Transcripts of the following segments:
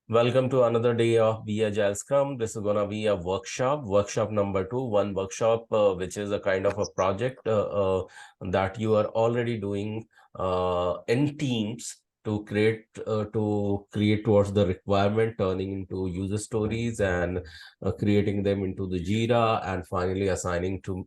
Welcome to another day of Be Agile Scrum. This is going to be a workshop number 2, one workshop which is a kind of a project that you are already doing in teams to create towards the requirement, turning into user stories and creating them into the Jira and finally assigning to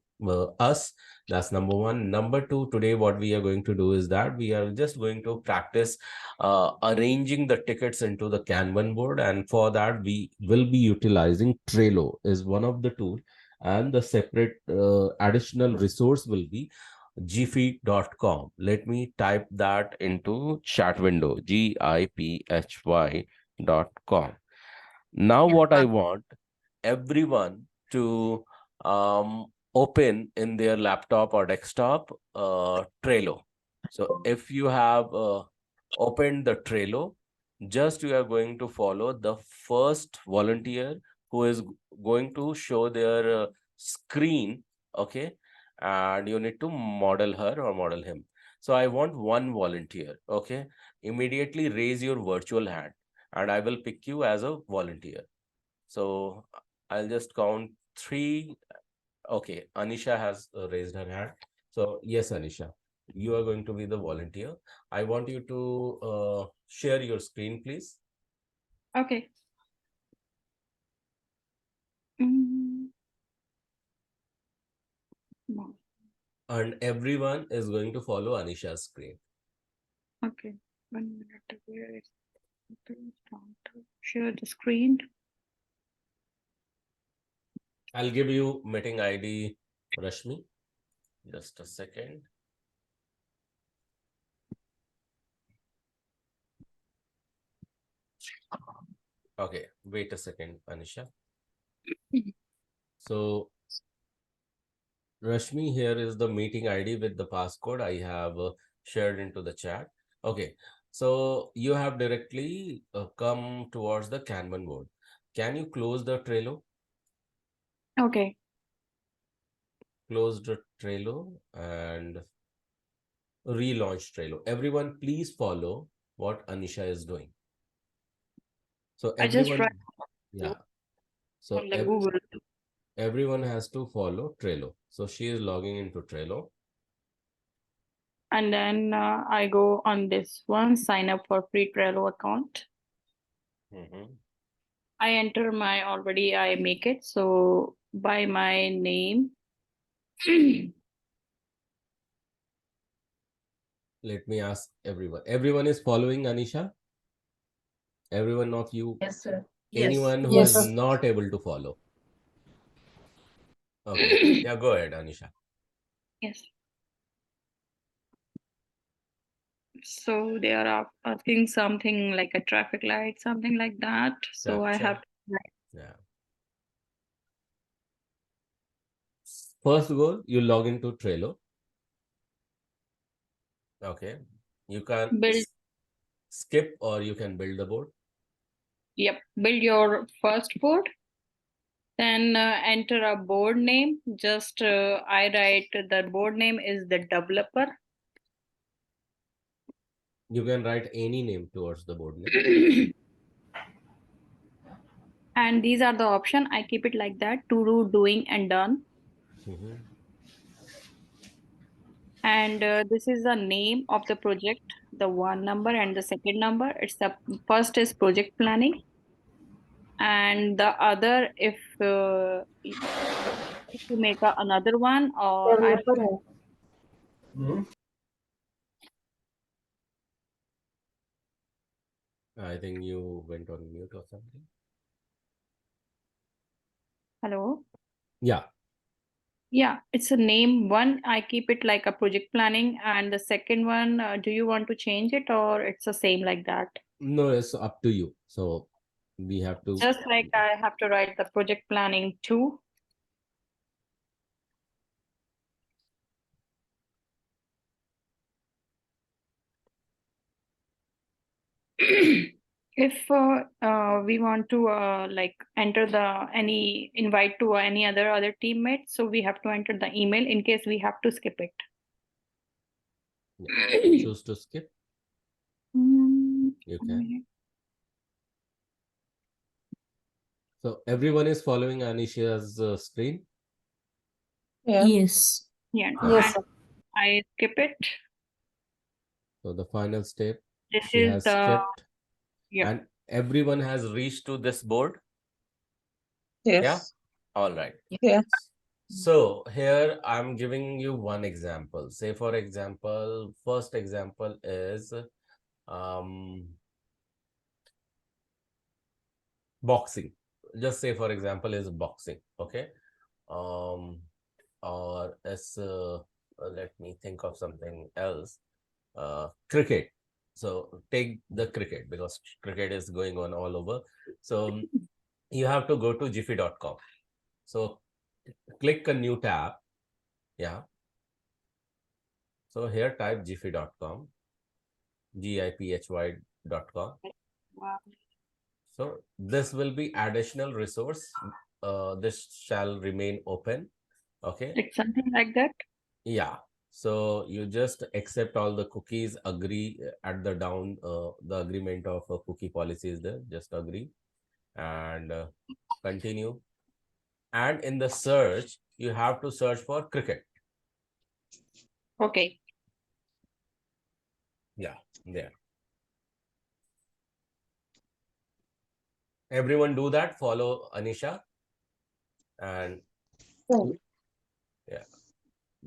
us. That's number one. Number two, today what we are going to do is that we are just going to practice arranging the tickets into the Kanban board. And for that, we will be utilizing Trello is one of the tools. And the separate additional resource will be giphy.com. Let me type that into chat window, giphy.com. Now, what I want everyone to open in their laptop or desktop Trello. So if you have opened the Trello, just you are going to follow the first volunteer who is going to show their screen, okay? And you need to model her or model him. So I want one volunteer, okay? Immediately raise your virtual hand and I will pick you as a volunteer. So I'll just count 3. Okay, Anisha has raised her hand. So yes, Anisha, you are going to be the volunteer. I want you to share your screen, please. Okay. Mm, no. And everyone is going to follow Anisha's screen. Okay. 1 minute. Where is it? Share the screen. I'll give you meeting ID, Rashmi. Just a second. Okay, wait a second, Anisha. So Rashmi, here is the meeting ID with the passcode I have shared into the chat. Okay, so you have directly come towards the Kanban board. Can you close the Trello? Okay. Close the Trello and relaunch Trello. Everyone, please follow what Anisha is doing. So I just write yeah. So on the Google. everyone has to follow Trello. So she is logging into Trello. And then I go on this one, sign up for free Trello account. I enter I make it. So by my name. Let me ask everyone. Everyone is following Anisha? Everyone of you? Yes, sir. Yes. Anyone who Yes. is not able to follow? Okay. Yeah, go ahead, Anisha. Yes. So they are asking something like a traffic light, something like that. So I have Capture. to write. Yeah. First goal, you log into Trello. Okay. You can Build. skip or you can build the board. Yep. Build your first board. Then enter a board name. Just I write the board name is the developer. You can write any name towards the board name. And these are the option. I keep it like that: to do, doing, and done. And this is the name of the project, the one number and the second number. It's the first is project planning, and the other if you make another one or I. Developer है. I think you went on mute or something. Hello. Yeah. Yeah, it's a name one. I keep it like a project planning, and the second one, do you want to change it or it's the same like that? No, it's up to you. So we have to. Just like I have to write the project planning too. If we want to like enter the any invite to any other teammates, so we have to enter the email in case we have to skip it. Choose to skip. Mm, You can. So everyone is following Anisha's screen. Yeah. Yes. Yeah. Okay. Yes, sir. I skip it. So the final step This she is has the, skipped, yep. and everyone has reached to this board. Yeah. Yes. All right. Yeah. So here I'm giving you one example. Say for example, first example is um boxing. Just say for example is boxing. Okay. Um or as let me think of something else. Cricket. So take the cricket because cricket is going on all over. So you have to go to jiffy.com. So click a new tab. Yeah. So here type jiffy.com, giphy.com. Wow. So this will be additional resource. This shall remain open. Okay. It's something like that. Yeah. So you just accept all the cookies, agree at the down, the agreement of a cookie policy is there. Just agree and continue. And in the search, you have to search for cricket. Okay. Yeah, there. Everyone do that. Follow Anisha and Oh, yeah,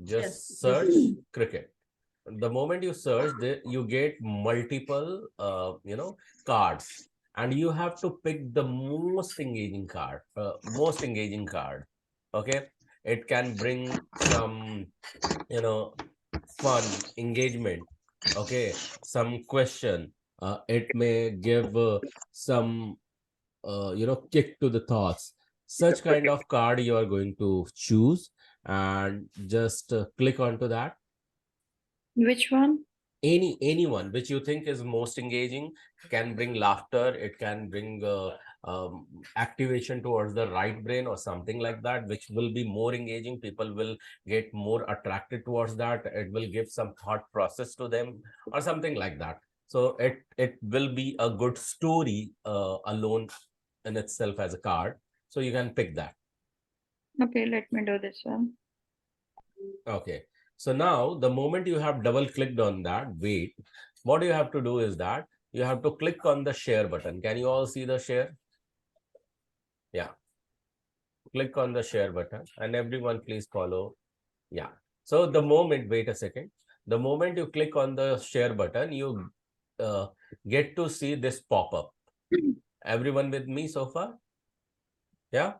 just search cricket. The moment you search, you get multiple, cards, and you have to pick the most engaging card. Okay, it can bring some, fun engagement. Okay, some question. It may give some kick to the thoughts. Such kind of card you are going to choose and just click onto that. Which one? Anyone which you think is most engaging, can bring laughter, it can bring activation towards the right brain or something like that, which will be more engaging. People will get more attracted towards that. It will give some thought process to them or something like that. So it will be a good story alone in itself as a card. So you can pick that. Okay, let me do this one. Okay. So now the moment you have double clicked on that, wait, what you have to do is that you have to click on the share button. Can you all see the share? Yeah. Click on the share button and everyone please follow. Yeah. So the moment, wait a second. The moment you click on the share button, you get to see this pop up. Everyone with me so far? Yeah.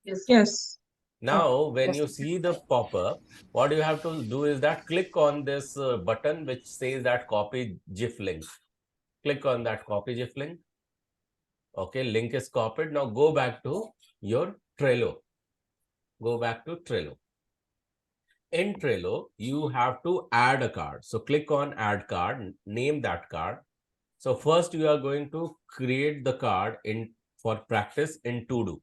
yes. Now, when Yes. you see the pop-up, what you have to do is that click on this button which says that copy GIF link. Click on that copy GIF link. Okay, link is copied. Now go back to your Trello. Go back to Trello. In Trello, you have to add a card. So click on add card, name that card. So first you are going to create the card in for practice in to do.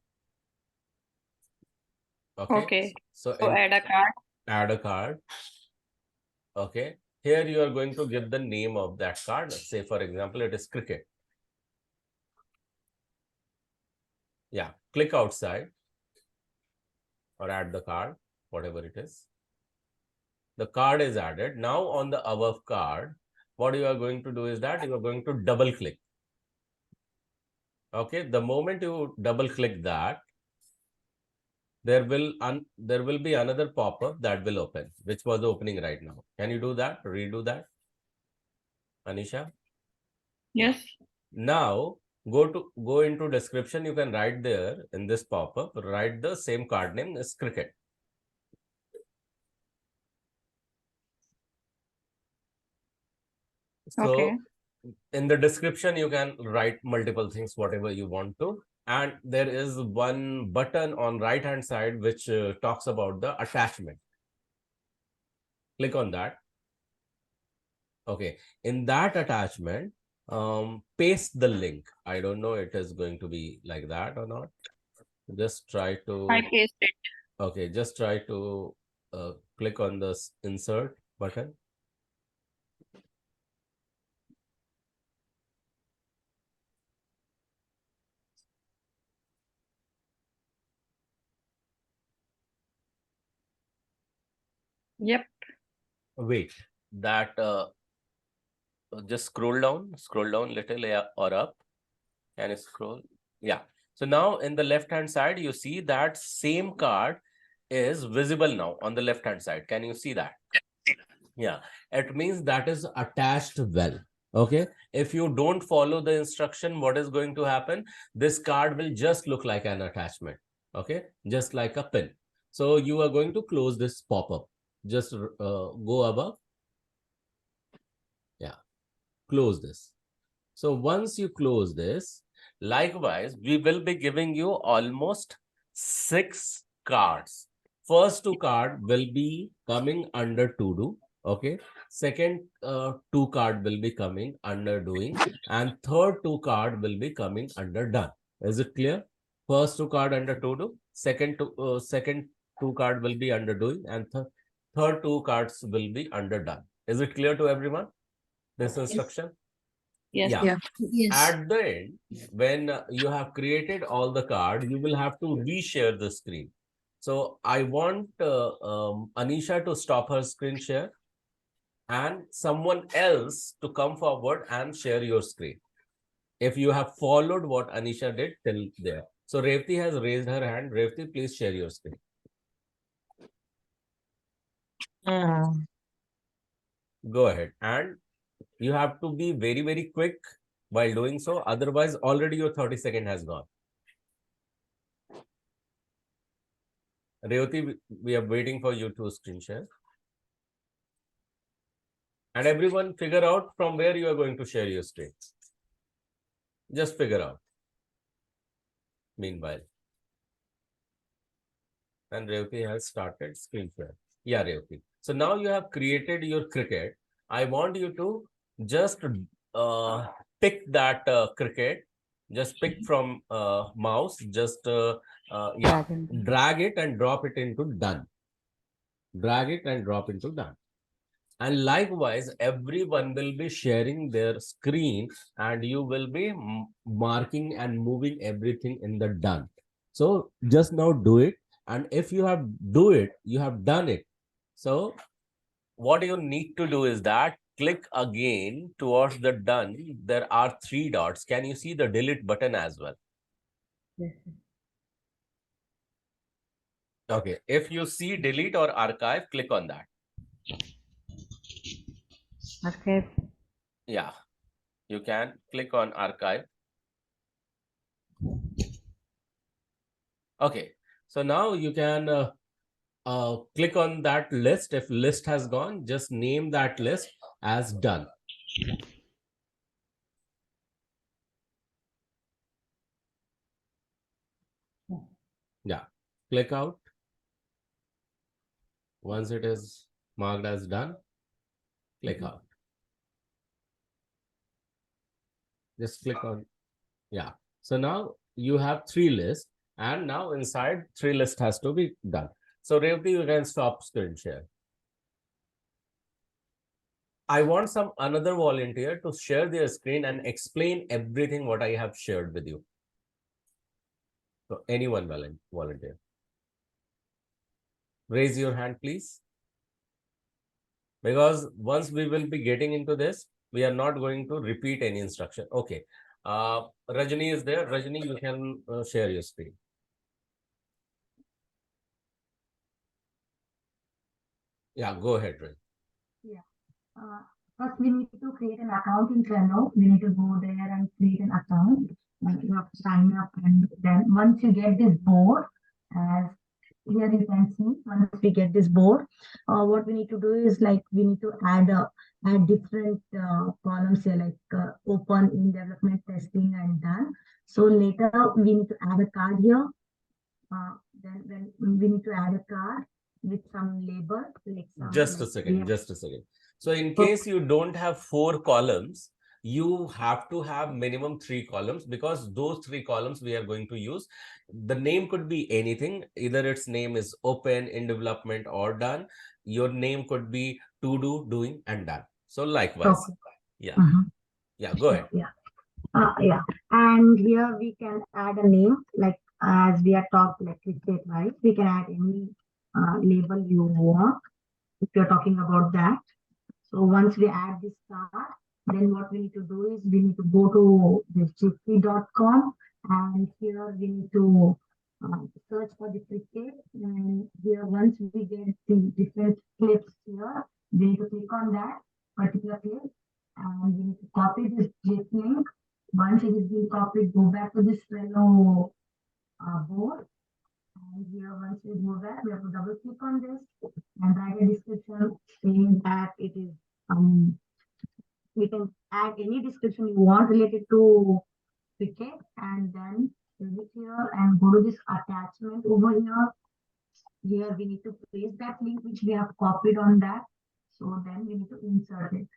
Okay. Okay. So So in add a card. add a card. Okay. Here you are going to give the name of that card. Say, for example, it is cricket. Yeah. Click outside or add the card, whatever it is. The card is added. Now on the above card, what you are going to do is that you are going to double click. Okay. The moment you double click that, there will be another pop-up that will open, which was opening right now. Can you do that? Redo that, Anisha? Yes. Now go into description. You can write there in this pop-up, write the same card name as cricket. Okay. So in the description, you can write multiple things, whatever you want to. And there is one button on right hand side which talks about the attachment. Click on that. Okay. In that attachment, paste the link. I don't know it is going to be like that or not. Just try I to, paste it. okay, just try to click on the insert button. Yep. Wait, that just scroll down little, yeah, or up. Can you scroll? Yeah. So now in the left hand side, you see that same card is visible now on the left hand side. Can you see that? Yeah, it means that is attached well. Okay. If you don't follow the instruction, what is going to happen? This card will just look like an attachment. Okay. Just like a pin. So you are going to close this pop-up. Just go above. Yeah. Close this. So once you close this, likewise, we will be giving you almost 6 cards. First 2 card will be coming under to do. Okay. Second 2 card will be coming under doing, and third 2 card will be coming under done. Is it clear? First 2 card under to do, second 2 card will be under doing, and third 2 cards will be under done. Is it clear to everyone? This instruction? Yes. Yeah. Yeah. Yes. At the end, when you have created all the card, you will have to reshare the screen. So I want Anisha to stop her screen share and someone else to come forward and share your screen. If you have followed what Anisha did till there. So Revati has raised her hand. Revati, please share your screen. Go ahead. And you have to be very, very quick while doing so. Otherwise, already your 30-second has gone. Revati, we are waiting for you to screen share. And everyone figure out from where you are going to share your screen. Just figure out. Meanwhile. And Revati has started screen share. Yeah, Revati. So now you have created your cricket. I want you to just pick that cricket. Just pick from mouse. Just yeah, drag it and drop it into done. Drag it and drop into done. And likewise, everyone will be sharing their screen and you will be marking and moving everything in the done. So just now do it. And if you have you have done it. So what you need to do is that click again towards the done. There are 3 dots. Can you see the delete button as well? Yes. Okay. If you see delete or archive, click on that. Archive. Yeah. You can click on archive. Okay. So now you can click on that list. If list has gone, just name that list as done. Yeah. Click out. Once it is marked as done, click out. Just click on. Yeah. So now you have 3 lists and now inside 3 list has to be done. So Revati, you can stop screen share. I want some another volunteer to share their screen and explain everything what I have shared with you. So anyone volunteer. Raise your hand, please. Because once we will be getting into this, we are not going to repeat any instruction. Okay. Rajani is there. Rajani, you can share your screen. Yeah, go ahead, Rajani. Yeah. First, we need to create an account in Trello. We need to go there and create an account. You have to sign up, and then once you get this board, as here you can see, once we get this board, what we need to do is like we need to add different columns here, like open, in development, testing, and done. So later we need to add a card here. Then we need to add a card with some label. Like Just a second. So in case you don't have 4 columns, you have to have minimum 3 columns because those 3 columns we are going to use. The name could be anything. Either its name is open, in development, or done. Your name could be to do, doing, and done. So likewise. Okay. Yeah. Yeah, go ahead. Yeah. And here we can add a name, like as we are talked, like we said, right? We can add any label you want. if you're talking about that. So once we add this card, then what we need to do is we need to go to this jiffy.com, and here we need to search for the cricket. And here, once we get the different clips here, we need to click on that particular clip, and we need to copy this GIF link. Once it is being copied, go back to this Trello board. And here, once we go back, we have to double click on this and write a description saying that it is you can add any description you want related to cricket, and then save it here and go to this attachment over here. Here we need to paste that link which we have copied on that. So then we need to insert it.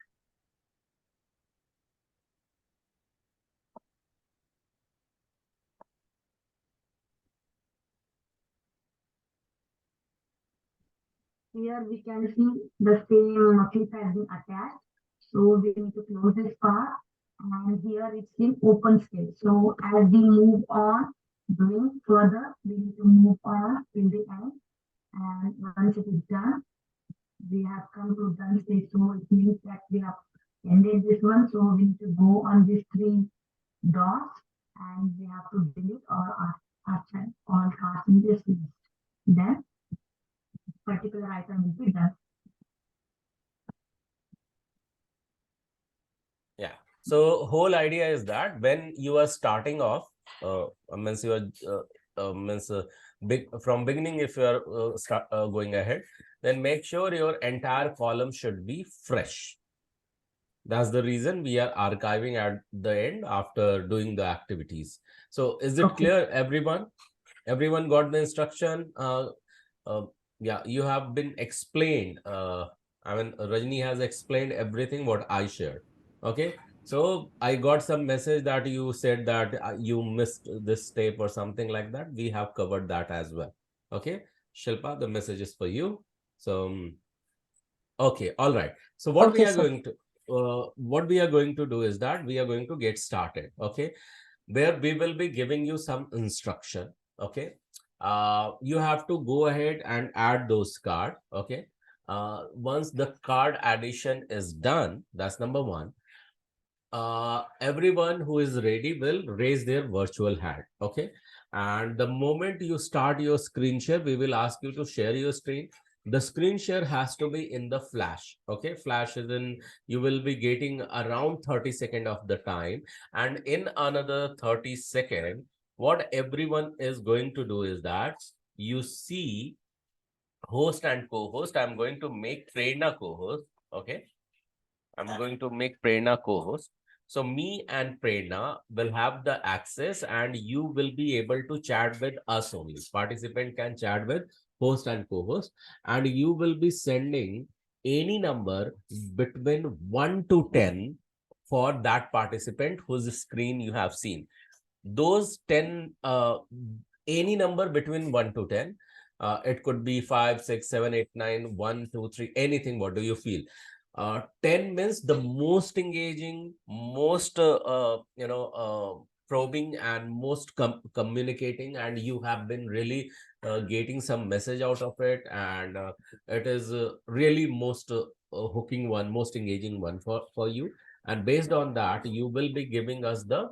Here we can see the same clip has been attached. So we need to close this part, and here it's in open state. So as we move on, doing further, we need to move on till the end. And once it is done, we have come to done state. So it means that we have ended this one. So we need to go on these three dots, and we have to delete all cards in this list. Then particular item will be done. Yeah. So whole idea is that when you are starting off, means you are from beginning, if you are going ahead, then make sure your entire column should be fresh. That's the reason we are archiving at the end after doing the activities. So is it clear, everyone? Everyone got the instruction? Yeah, you have been explained. I mean, Rajni has explained everything what I shared. Okay. So I got some message that you said that you missed this step or something like that. We have covered that as well. Okay. Shilpa, the message is for you. So, okay. All right. So what we are going to, what we are going to do is that we are going to get started. Okay. Where we will be giving you some instruction. Okay. You have to go ahead and add those cards. Okay. Once the card addition is done, that's number one. Everyone who is ready will raise their virtual hand. Okay. And the moment you start your screen share, we will ask you to share your screen. The screen share has to be in the flash. Okay. Flash is in, you will be getting around 30 seconds of the time. And in another 30 seconds, what everyone is going to do is that you see host and co-host. I'm going to make Prerna co-host. Okay. I'm going to make Prerna co-host. So me and Prerna will have the access, and you will be able to chat with us only. Participant can chat with host and co-host, and you will be sending any number between 1 to 10 for that participant whose screen you have seen. Those 10, any number between 1 to 10, it could be 5, 6, 7, 8, 9, 1, 2, 3, anything. What do you feel? 10 means the most engaging, most probing, and most communicating, and you have been really getting some message out of it, and it is really most hooking one, most engaging one for you. And based on that, you will be giving us the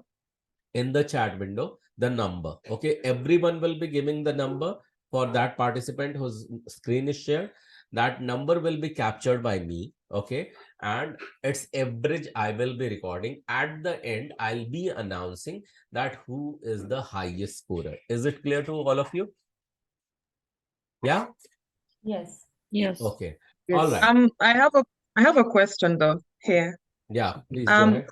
in the chat window the number. Okay, everyone will be giving the number for that participant whose screen is shared. That number will be captured by me. Okay, and its average I will be recording. At the end, I'll be announcing that who is the highest scorer. Is it clear to all of you? Yeah. Yes. Yes. Okay. Yes. All right. I have a question though here. Yeah, please go ahead.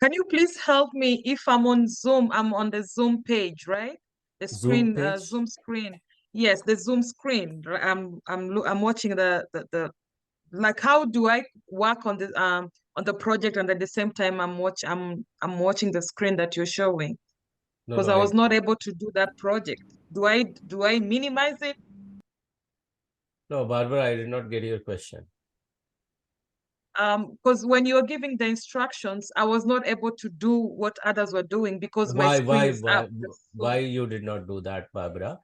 Can you please help me if I'm on Zoom? I'm on the Zoom page, right? The Zoom screen, page? Zoom screen. Yes, the Zoom screen. I'm watching the like, how do I work on the project, and at the same time I'm watching the screen that you're showing? No, Because no, I was not able to do that project. Do I minimize it? No, Barbara, I did not get your question. Because when you're giving the instructions, I was not able to do what others were doing because my screen is up. Why you did not do that, Barbara?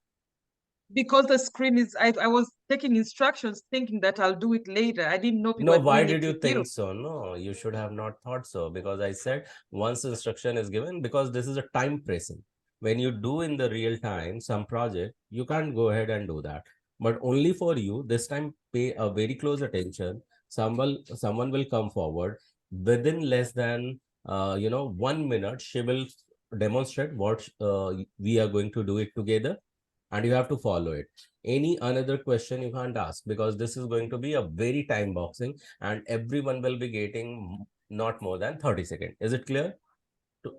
Because the screen is, I was taking instructions thinking that I'll do it later. I didn't know people No, were why doing did it you with think so? No, you should have not thought so, because I said once instruction is given, because this is a time pressing. When you do in the real time some project, you can't go ahead and do that. But only for you, this time pay a very close attention. Someone will come forward within less than 1 minute. She will demonstrate what we are going to do it together, and you have to follow it. Any another question you can't ask, because this is going to be a very time boxing, and everyone will be getting not more than 30 seconds. Is it clear?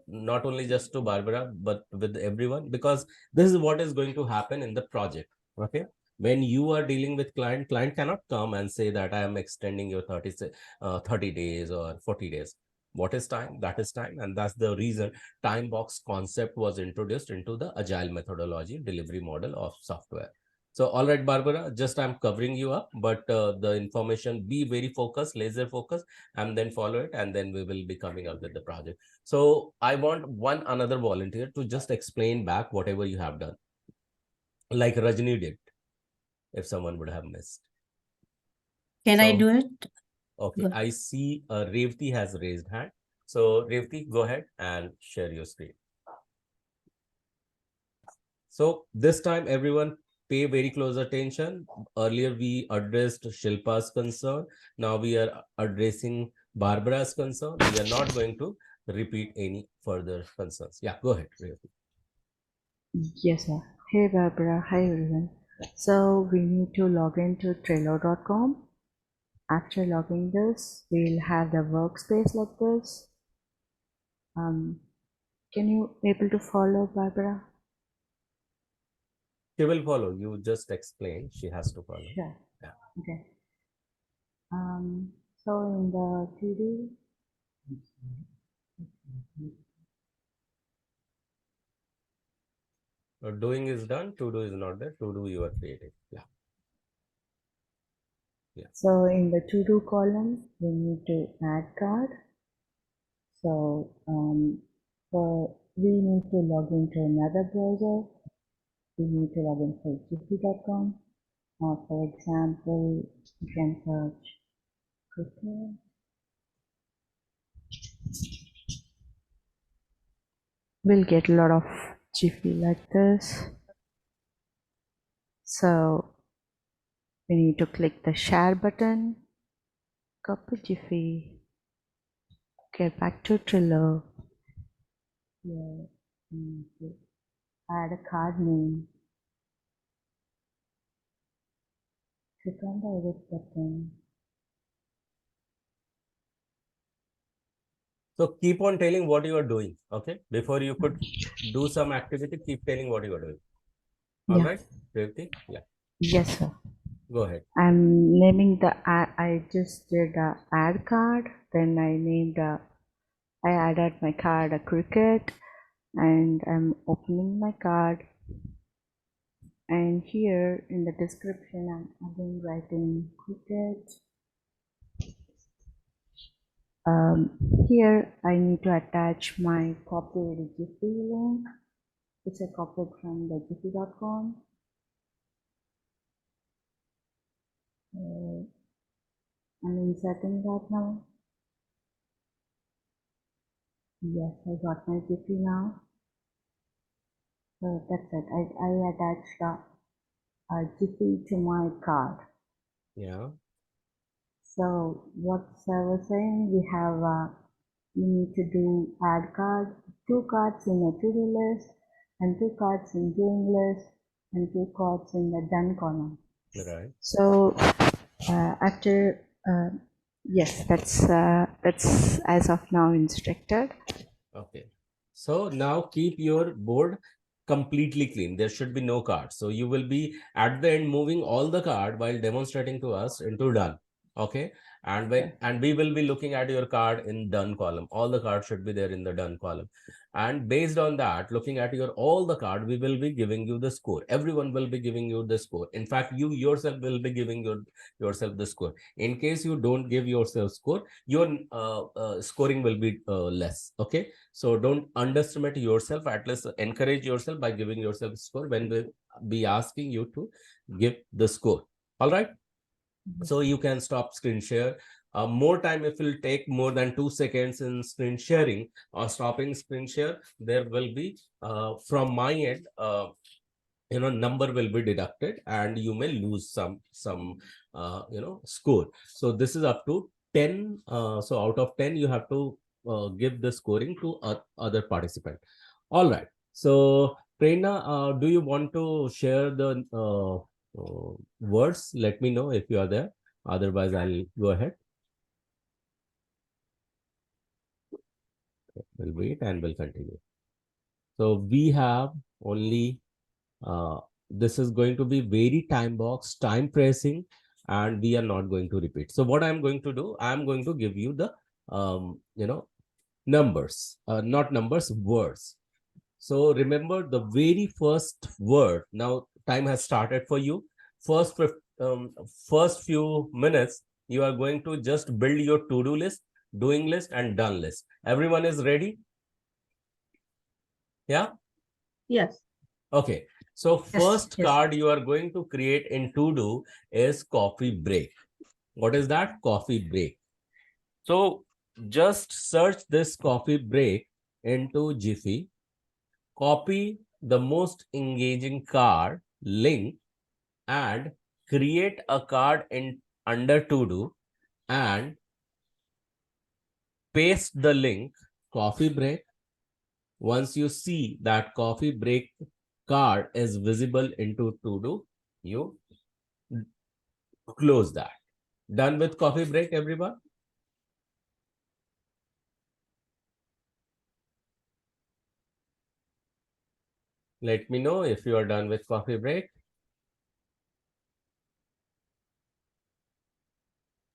Not only just to Barbara, but with everyone, because this is what is going to happen in the project. Okay. When you are dealing with client cannot come and say that I am extending your 30 days or 40 days. What is time? That is time. And that's the reason time box concept was introduced into the agile methodology delivery model of software. So, all right, Barbara, just I'm covering you up, but the information, be very focused, laser focused, and then follow it, and then we will be coming up with the project. So I want one another volunteer to just explain back whatever you have done, like Rajni did, if someone would have missed. Can I do it? Okay, Go. I see Revati has raised hand. So Revati, go ahead and share your screen. So this time, everyone pay very close attention. Earlier, we addressed Shilpa's concern. Now we are addressing Barbara's concern. We are not going to repeat any further concerns. Yeah, go ahead, Revati. Yes, sir. Hey, Barbara. Hi, everyone. So we need to log into Trello.com. After logging this, we'll have the workspace like this. Can you able to follow, Barbara? She will follow. You just explain. She has to follow. Sure. Yeah. Okay. So in the to-do, Doing is done. To do is not there. To do you are creating. Yeah. Yeah. so in the to-do column, we need to add card. So we need to log into another browser. We need to log in for gp.com. For example, you can search Cricut. We'll get a lot of Jiffy like this. So we need to click the share button, copy Jiffy, get back to Trello. Here, we need to add a card name. Click on the edit button. So keep on telling what you are doing. Okay. Before you could do some activity, keep telling what you are doing. All right, Revati? Yeah. Yes, sir. Go ahead. I'm naming the ad. I just did a add card. Then I named I added my card a cricket, and I'm opening my card. And here in the description, I'm again writing cricket. Here I need to attach my copied Jiffy link, which I copied from the jiffy.com. I'm inserting that now. Yes, I got my Jiffy now. So that's it. I attached a Jiffy to my card. Yeah. So what I was saying, we need to do add card, 2 cards in a to-do list, and 2 cards in doing list, and 2 cards in the done column. Right. So after yes, that's as of now instructed. Okay. So now keep your board completely clean. There should be no cards. So you will be at the end moving all the card while demonstrating to us into done. Okay. And we will be looking at your card in done column. All the cards should be there in the done column. And based on that, looking at your all the card, we will be giving you the score. Everyone will be giving you the score. In fact, you yourself will be giving yourself the score. In case you don't give yourself score, your scoring will be less. Okay, so don't underestimate yourself. At least encourage yourself by giving yourself score when we be asking you to give the score. All right. So you can stop screen share. More time, if it will take more than 2 seconds in screen sharing or stopping screen share, there will be from my end, number will be deducted and you may lose some score. So this is up to 10. So out of 10, you have to give the scoring to other participant. All right. So Prerna, do you want to share the words? Let me know if you are there. Otherwise, I'll go ahead. We'll wait and we'll continue. So we have only this is going to be very time box, time pressing, and we are not going to repeat. So what I'm going to do, I'm going to give you the numbers, not numbers, words. So remember the very first word. Now time has started for you. First few minutes, you are going to just build your to-do list, doing list, and done list. Everyone is ready? Yeah? Yes. Okay. So first yes. card you are going to create in to-do is coffee break. What is that? Coffee break. So just search this coffee break into Jiffy. Copy the most engaging card link and create a card in under to-do and paste the link coffee break. Once you see that coffee break card is visible into to-do, you close that. Done with coffee break, everyone? Let me know if you are done with coffee break.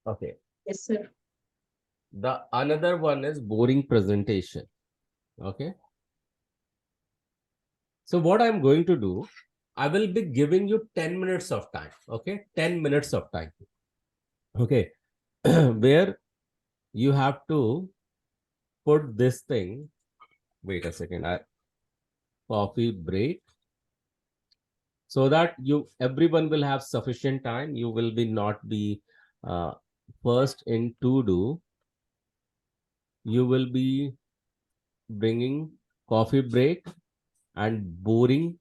Okay. Yes, sir. The another one is boring presentation. Okay. So what I'm going to do, I will be giving you 10 minutes of time. Okay. 10 minutes of time. Okay. Where you have to put this thing. Wait a second. Coffee break. So that everyone will have sufficient time. You will be not be first in to do. You will be bringing coffee break and boring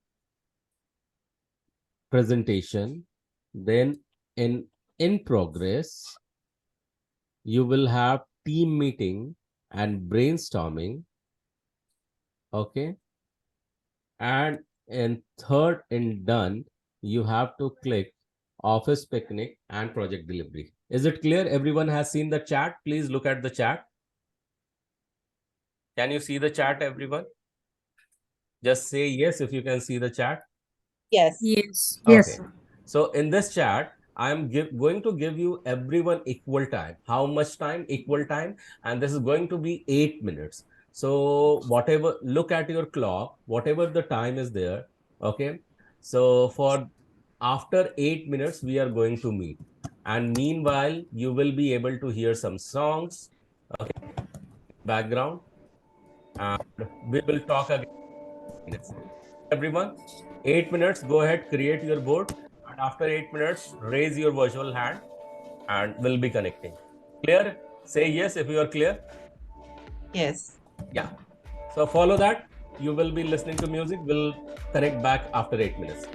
presentation. Then in progress, you will have team meeting and brainstorming. Okay. And in third and done, you have to click office picnic and project delivery. Is it clear? Everyone has seen the chat. Please look at the chat. Can you see the chat, everyone? Just say yes if you can see the chat. Yes. Okay. So in this chat, I'm going to give you everyone equal time. How much time? Equal time. And this is going to be 8 minutes. So whatever, look at your clock, whatever the time is there. Okay. So for after 8 minutes, we are going to meet. And meanwhile, you will be able to hear some songs, okay, background. And we will talk again. Everyone, 8 minutes, go ahead, create your board. And after 8 minutes, raise your virtual hand and we'll be connecting. Clear? Say yes if you are clear. Yes. Yeah. So follow that. You will be listening to music. We'll connect back after 8 minutes.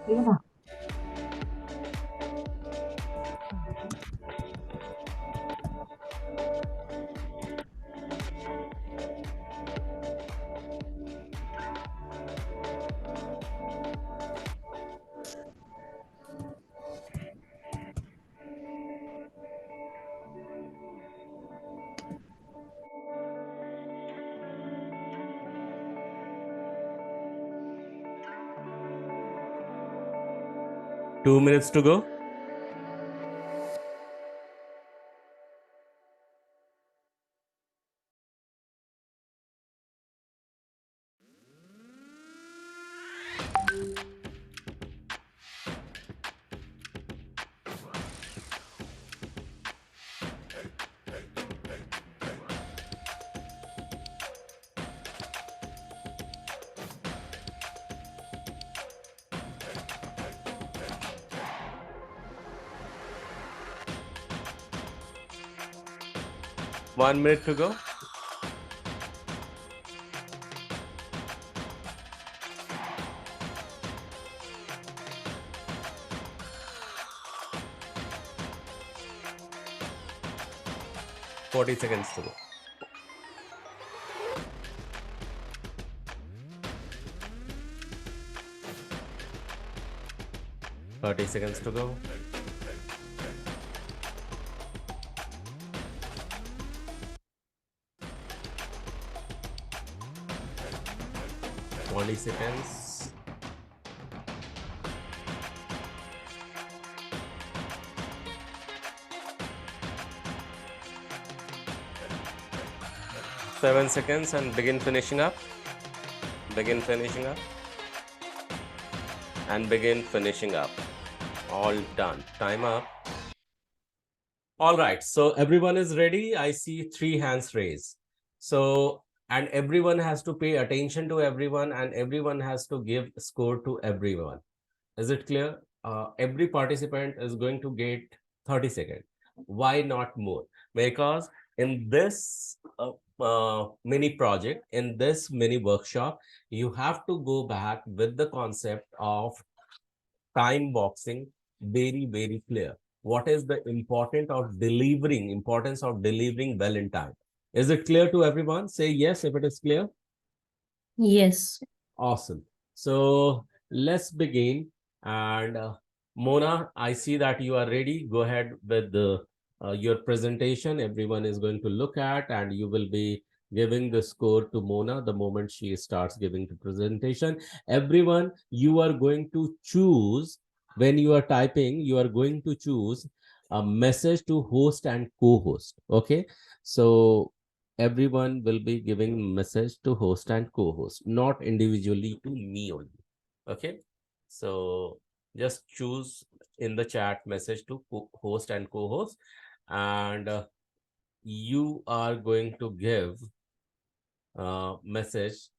Yeah. 2 minutes to go. One minute to go. $40 to go. $30 to go. $20. 7 seconds and begin finishing up. Begin finishing up. And begin finishing up. All done. Time up. All right. So everyone is ready. I see 3 hands raised. So, and everyone has to pay attention to everyone and everyone has to give score to everyone. Is it clear? Every participant is going to get 30 seconds. Why not more? Because in this mini project, in this mini workshop, you have to go back with the concept of time boxing very, very clear. What is the importance of delivering well in time? Is it clear to everyone? Say yes if it is clear. Yes. Awesome. So let's begin. And Mona, I see that you are ready. Go ahead with your presentation. Everyone is going to look at, and you will be giving the score to Mona the moment she starts giving the presentation. Everyone, you are going to choose, when you are typing, you are going to choose a message to host and co-host. Okay. So everyone will be giving message to host and co-host, not individually to me only. Okay. So just choose in the chat message to host and co-host, and you are going to give message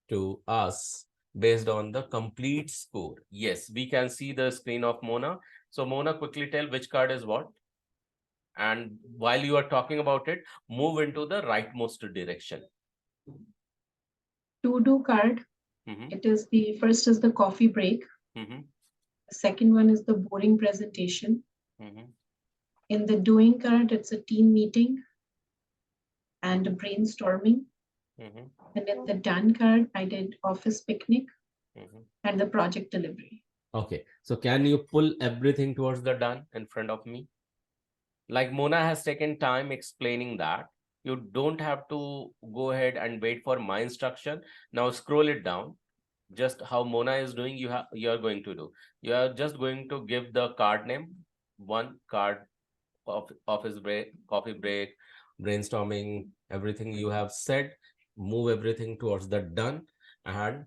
to us based on the complete score. Yes, we can see the screen of Mona. So Mona, quickly tell which card is what. And while you are talking about it, move into the rightmost direction. To-do card. It is the first is the coffee break. The second one is the boring presentation. In the doing card, it's a team meeting and a brainstorming. And in the done card, I did office picnic and the project delivery. Okay, so can you pull everything towards the done in front of me? Like Mona has taken time explaining that. You don't have to go ahead and wait for my instruction. Now scroll it down. Just how Mona is doing, you are going to do. You are just going to give the card name, one card of office break, coffee break, brainstorming, everything you have said, move everything towards the done, and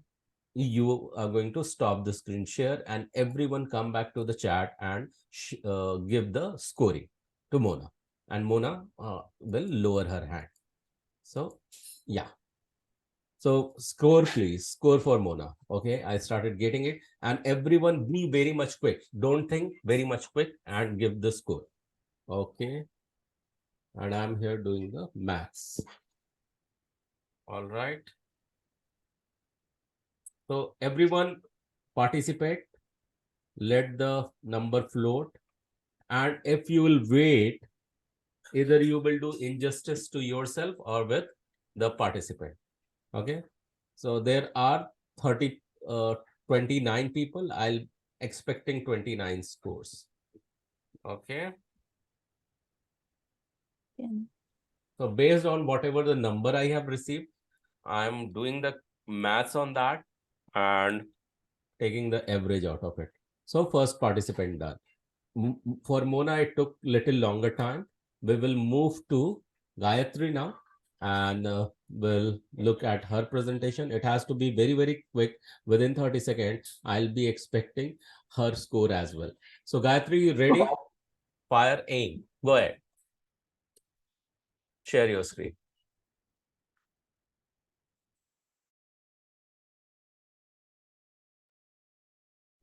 you are going to stop the screen share and everyone come back to the chat and give the scoring to Mona, and Mona will lower her hand. So yeah, so score please, score for Mona. Okay, I started getting it, and everyone be very much quick, don't think, very much quick and give the score. Okay, and I'm here doing the maths. All right, so everyone participate let the number float. And if you will wait, either you will do injustice to yourself or with the participant. Okay. So there are 29 people. I'll expecting 29 scores. Okay. Yeah. So based on whatever the number I have received, I'm doing the maths on that and taking the average out of it. So first participant done. For Mona, it took little longer time. We will move to Gayatri now and we'll look at her presentation. It has to be very, very quick. Within 30 seconds, I'll be expecting her score as well. So Gayatri, you ready? Fire, aim. Go ahead. Share your screen.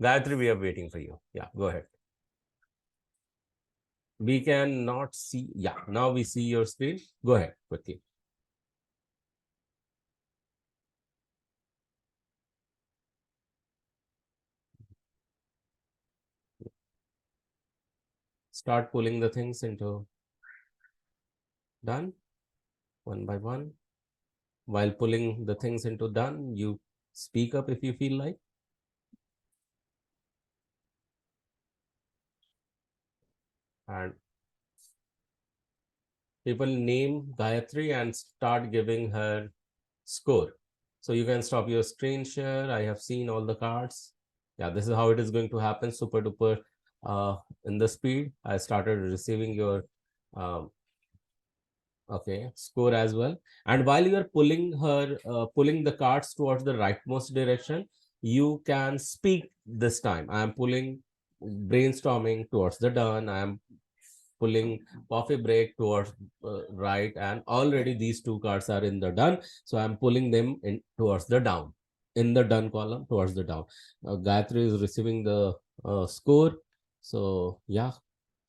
Gayatri, we are waiting for you. Yeah, go ahead. We cannot see. Yeah, now we see your screen. Go ahead quickly. Start pulling the things into done one by one. While pulling the things into done, you speak up if you feel like. And people name Gayatri and start giving her score. So you can stop your screen share. I have seen all the cards. Yeah, this is how it is going to happen. Super duper in the speed. I started receiving your score as well. And while you are pulling the cards towards the rightmost direction, you can speak this time. I am pulling brainstorming towards the done. I am pulling coffee break towards right, and already these two cards are in the done, so I'm pulling them in towards the down, in the done column towards the down. Gayatri is receiving the score. So yeah,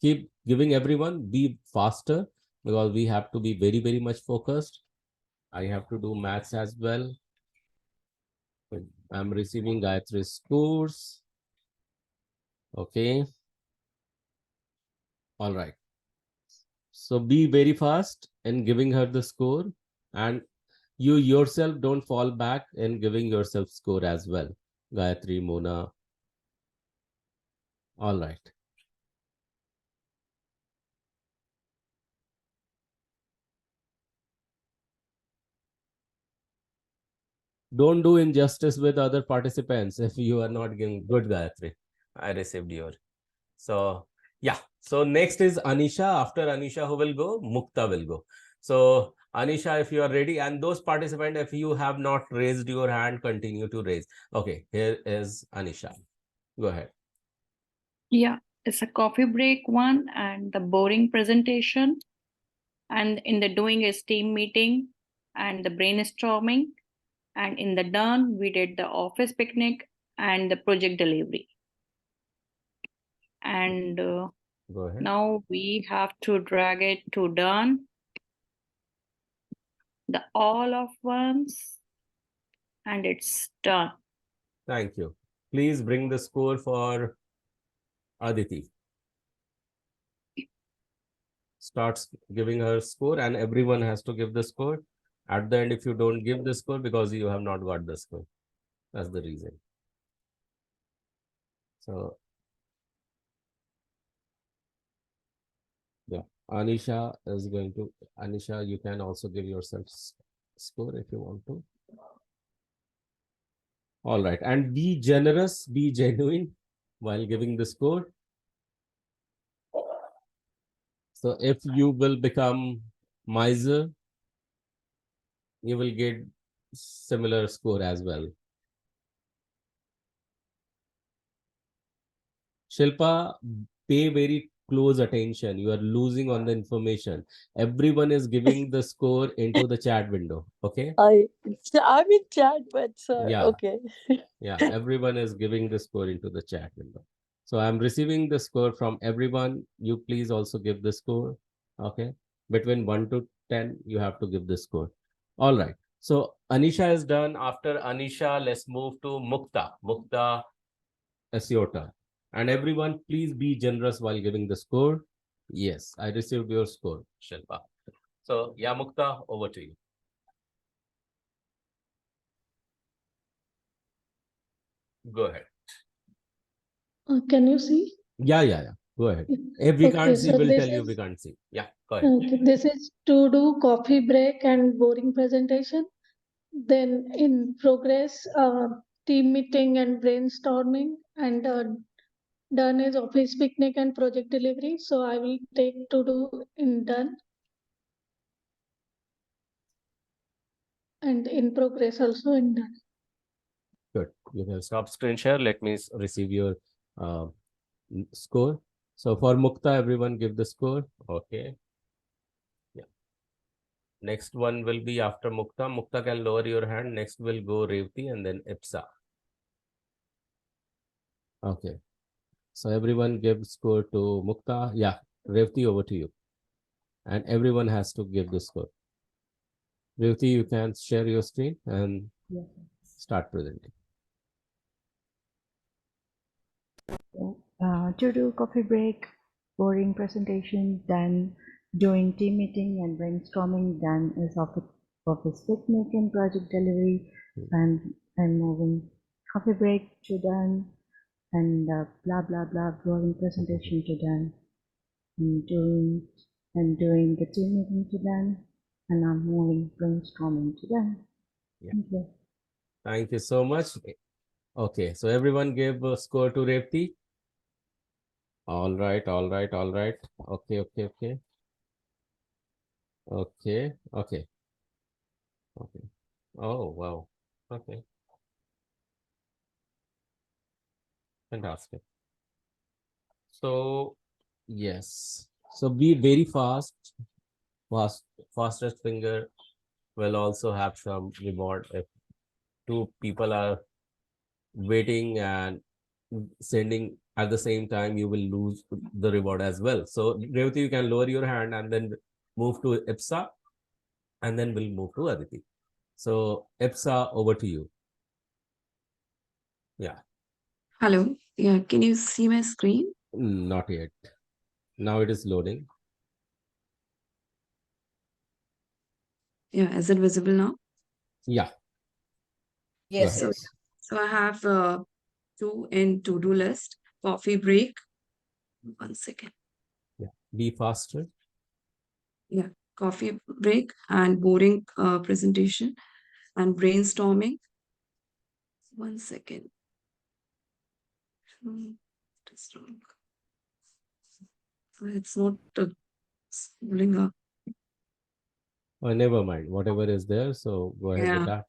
keep giving everyone, be faster because we have to be very, very much focused. I have to do maths as well. I'm receiving Gayatri's scores. Okay. All right. So be very fast in giving her the score, and you yourself don't fall back in giving yourself score as well. Gayatri, Mona. All right. Don't do injustice with other participants if you are not giving good, Gayatri. I received your. So yeah. So next is Anisha. After Anisha, who will go? Mukta will go. So Anisha, if you are ready, and those participants, if you have not raised your hand, continue to raise. Okay, here is Anisha. Go ahead. Yeah, it's a coffee break one and the boring presentation. And in the doing a team meeting and the brainstorming. And in the done, we did the office picnic and the project delivery. And Go ahead. now we have to drag it to done. The all of ones, and it's done. Thank you. Please bring the score for Aditi. Starts giving her score, and everyone has to give the score. At the end, if you don't give the score because you have not got the score, that's the reason. So yeah, Anisha is going to. Anisha, you can also give yourself score if you want to. All right, and be generous, be genuine while giving the score. So if you will become miser, you will get similar score as well. Shilpa, pay very close attention. You are losing on the information. Everyone is giving the score into the chat window. Okay. I'm in chat, but Yeah. okay. Yeah. Everyone is giving the score into the chat window. So I'm receiving the score from everyone. You please also give the score. Okay. Between 1 to 10, you have to give the score. All right. So Anisha is done. After Anisha, let's move to Mukta. Mukta, it's your turn. And everyone, please be generous while giving the score. Yes, I received your score, Shilpa. So, yeah, Mukta, over to you. Go ahead. Can you see? Yeah. Go ahead. If we Okay, can't see, so we'll this tell you we is can't see. Yeah, go ahead. okay. This is to do coffee break and boring presentation. Then in progress, team meeting and brainstorming, and done is office picnic and project delivery. So I will take to do in done. And in progress also in done. Good. You can stop screen share. Let me receive your score. So for Mukta, everyone give the score. Okay. Yeah. Next one will be after Mukta. Mukta can lower your hand. Next will go Revati and then Ipsa. Okay. So everyone give score to Mukta. Yeah. Revati, over to you. And everyone has to give the score. Revati, you can share your screen and start presenting. To do coffee break, boring presentation, then doing team meeting and brainstorming, then is office picnic and project delivery, and moving coffee break to done, and blah blah blah, boring presentation to done, and doing the team meeting to done, and I'm moving brainstorming to done. Yeah. Thank you. Thank you so much. Okay, so everyone gave a score to Revati. All right. Okay. Oh, wow. Okay. Fantastic. So, yes. So be very fast. Fastest finger will also have some reward. If two people are waiting and sending at the same time, you will lose the reward as well. So, Revati, you can lower your hand and then move to Ipsa, and then we'll move to Aditi. So, Ipsa, over to you. Yeah. Hello. Yeah, can you see my screen? Not yet. Now it is loading. Yeah, is it visible now? Yeah. Yes, Go ahead. yes. So I have two in to-do list, coffee break. 1 second. Yeah. Be faster. Yeah, coffee break and boring presentation and brainstorming. 1 second. It's wrong. It's not pulling up. Oh, never mind. Whatever is there. So go ahead with that.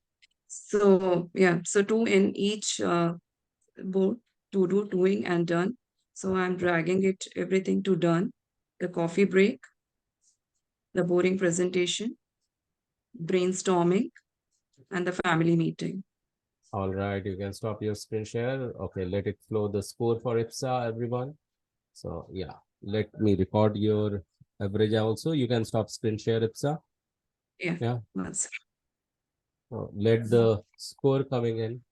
So yeah, so two in each board, to do, doing, and done. So I'm dragging it everything to done. The coffee break, the boring presentation, brainstorming, and the family meeting. All right, you can stop your screen share. Okay, let it flow the score for IPSA, everyone. So yeah, let me record your average also. You can stop screen share, IPSA. Yeah. So let the score coming in.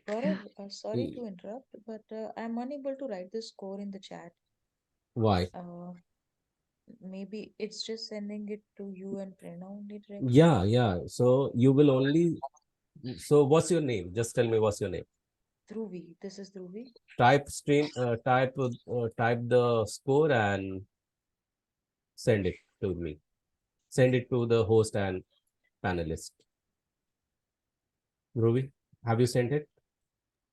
Gaurav, sorry to interrupt, but I'm unable to write the score in the chat. Why? Maybe it's just sending it to you and Prerna only directly. Yeah. So you will only. So what's your name? Just tell me what's your name. Dhruvi. This is Dhruvi. Type the score and send it to me. Send it to the host and panelist. Ruby, have you sent it?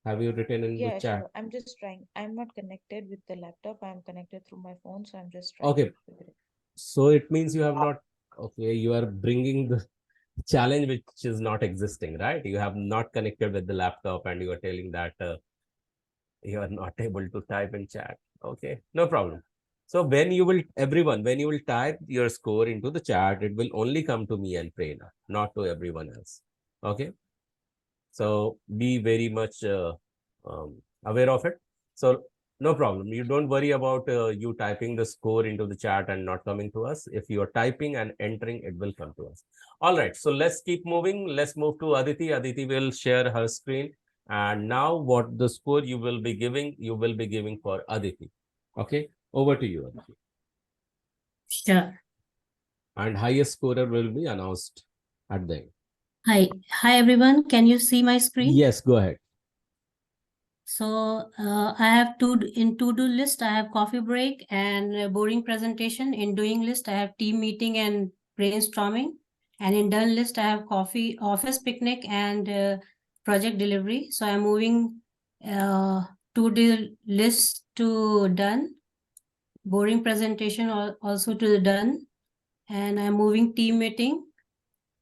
Have you written in the chat? Sure. I'm just trying. I'm not connected with the laptop. I'm connected through my phone, so I'm just trying. Okay. So it means you have not. Okay, you are bringing the challenge which is not existing, right? You have not connected with the laptop, and you are telling that you are not able to type in chat. Okay, no problem. So when you will type your score into the chat, it will only come to me and Prerna, not to everyone else. Okay. So be very much aware of it. So no problem. You don't worry about you typing the score into the chat and not coming to us. If you are typing and entering, it will come to us. All right. So let's keep moving. Let's move to Aditi. Aditi will share her screen. And now what the score you will be giving for Aditi. Okay, over to you, Aditi. Sure. And highest scorer will be announced at the end. Hi everyone. Can you see my screen? Yes, go ahead. So I have to-do list. I have coffee break and boring presentation. In doing list, I have team meeting and brainstorming. And in done list, I have coffee, office picnic, and project delivery. So I'm moving to-do list to done. Boring presentation also to the done. And I'm moving team meeting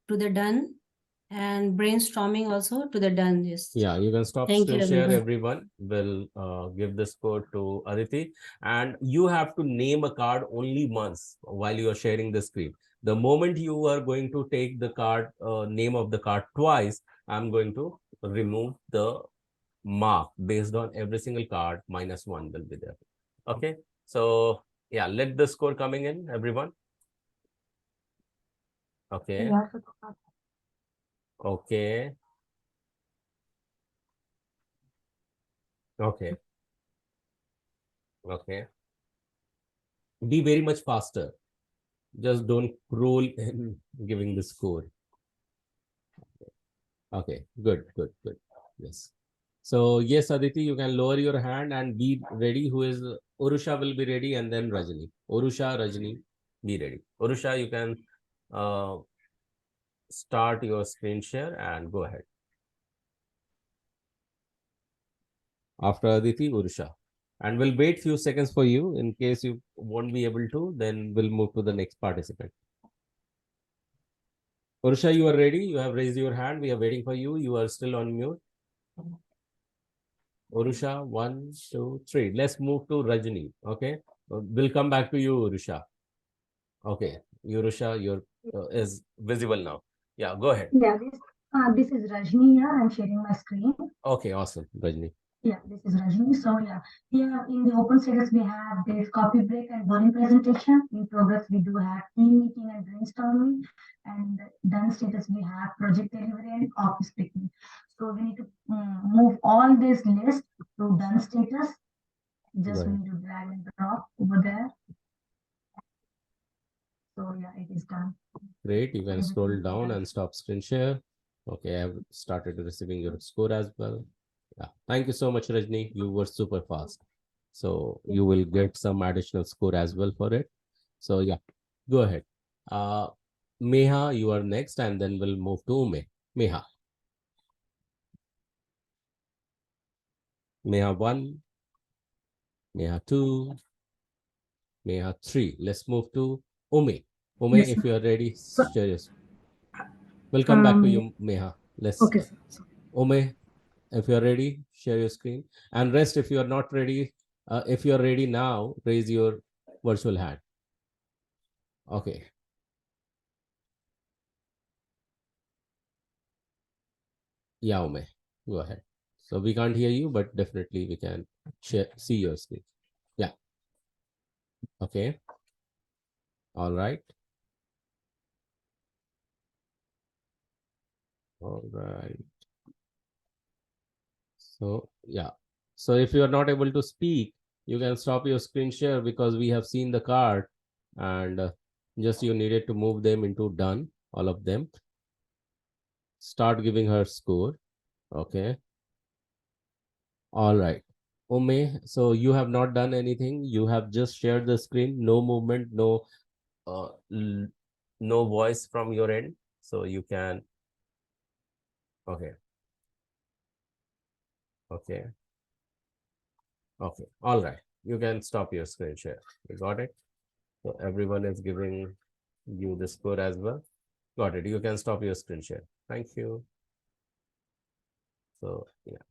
to the done. And brainstorming also to the done list. Yeah, you can stop Thank you, screen share. everyone. Everyone will give the score to Aditi, and you have to name a card only once while you are sharing the screen. The moment you are going to take the card, name of the card twice, I'm going to remove the mark based on every single card. -1 will be there. Okay, so yeah, let the score coming in, everyone. Okay. Okay. Okay. Okay. Be very much faster. Just don't roll in giving the score. Okay, good. Yes. So yes, Aditi, you can lower your hand and be ready. Who is Urusha will be ready, and then Rajani. Urusha, Rajani, be ready. Urusha, you can start your screen share and go ahead. After Aditi, Urusha. And we'll wait few seconds for you. In case you won't be able to, then we'll move to the next participant. Urusha, you are ready. You have raised your hand. We are waiting for you. You are still on mute. Urusha, 1, 2, 3. Let's move to Rajani. Okay. We'll come back to you, Urusha. Okay. Urusha, you're is visible now. Yeah, go ahead. Yeah, this is Rajni here. I'm sharing my screen. Okay, awesome, Rajani. Yeah, this is Rajni. So yeah, here in the open status we have this coffee break and boring presentation. In progress we do have team meeting and brainstorming, and done status we have project delivery and office picnic. So we need to move all this list to done status. Just we need to drag and drop over there. So yeah, it is done. Great. You can scroll down and stop screen share. Okay, I've started receiving your score as well. Yeah, thank you so much, Rajni. You were super fast. So you will get some additional score as well for it. So yeah, go ahead. Meha, you are next, and then we'll move to Ume. Meha. Meha 1, Meha 2, Meha 3. Let's move to Ume. Ume, Yes, if you are ready, so, share your screen. We'll come back to you, Meha. Let's. Okay, sir. Ume, if you're ready, share your screen. And rest, if you're not ready, if you're ready now, raise your virtual hand. Okay. Yeah, Ume, go ahead. So we can't hear you, but definitely we can see your screen. Yeah. Okay. All right. All right. So yeah. So if you are not able to speak, you can stop your screen share because we have seen the card, and just you needed to move them into done, all of them. Start giving her score. Okay. All right. Ume, so you have not done anything. You have just shared the screen, no movement, no no voice from your end. So you can. Okay. Okay. Okay. All right. You can stop your screen share. You got it? So everyone is giving you the score as well. Got it. You can stop your screen share. Thank you. So yeah.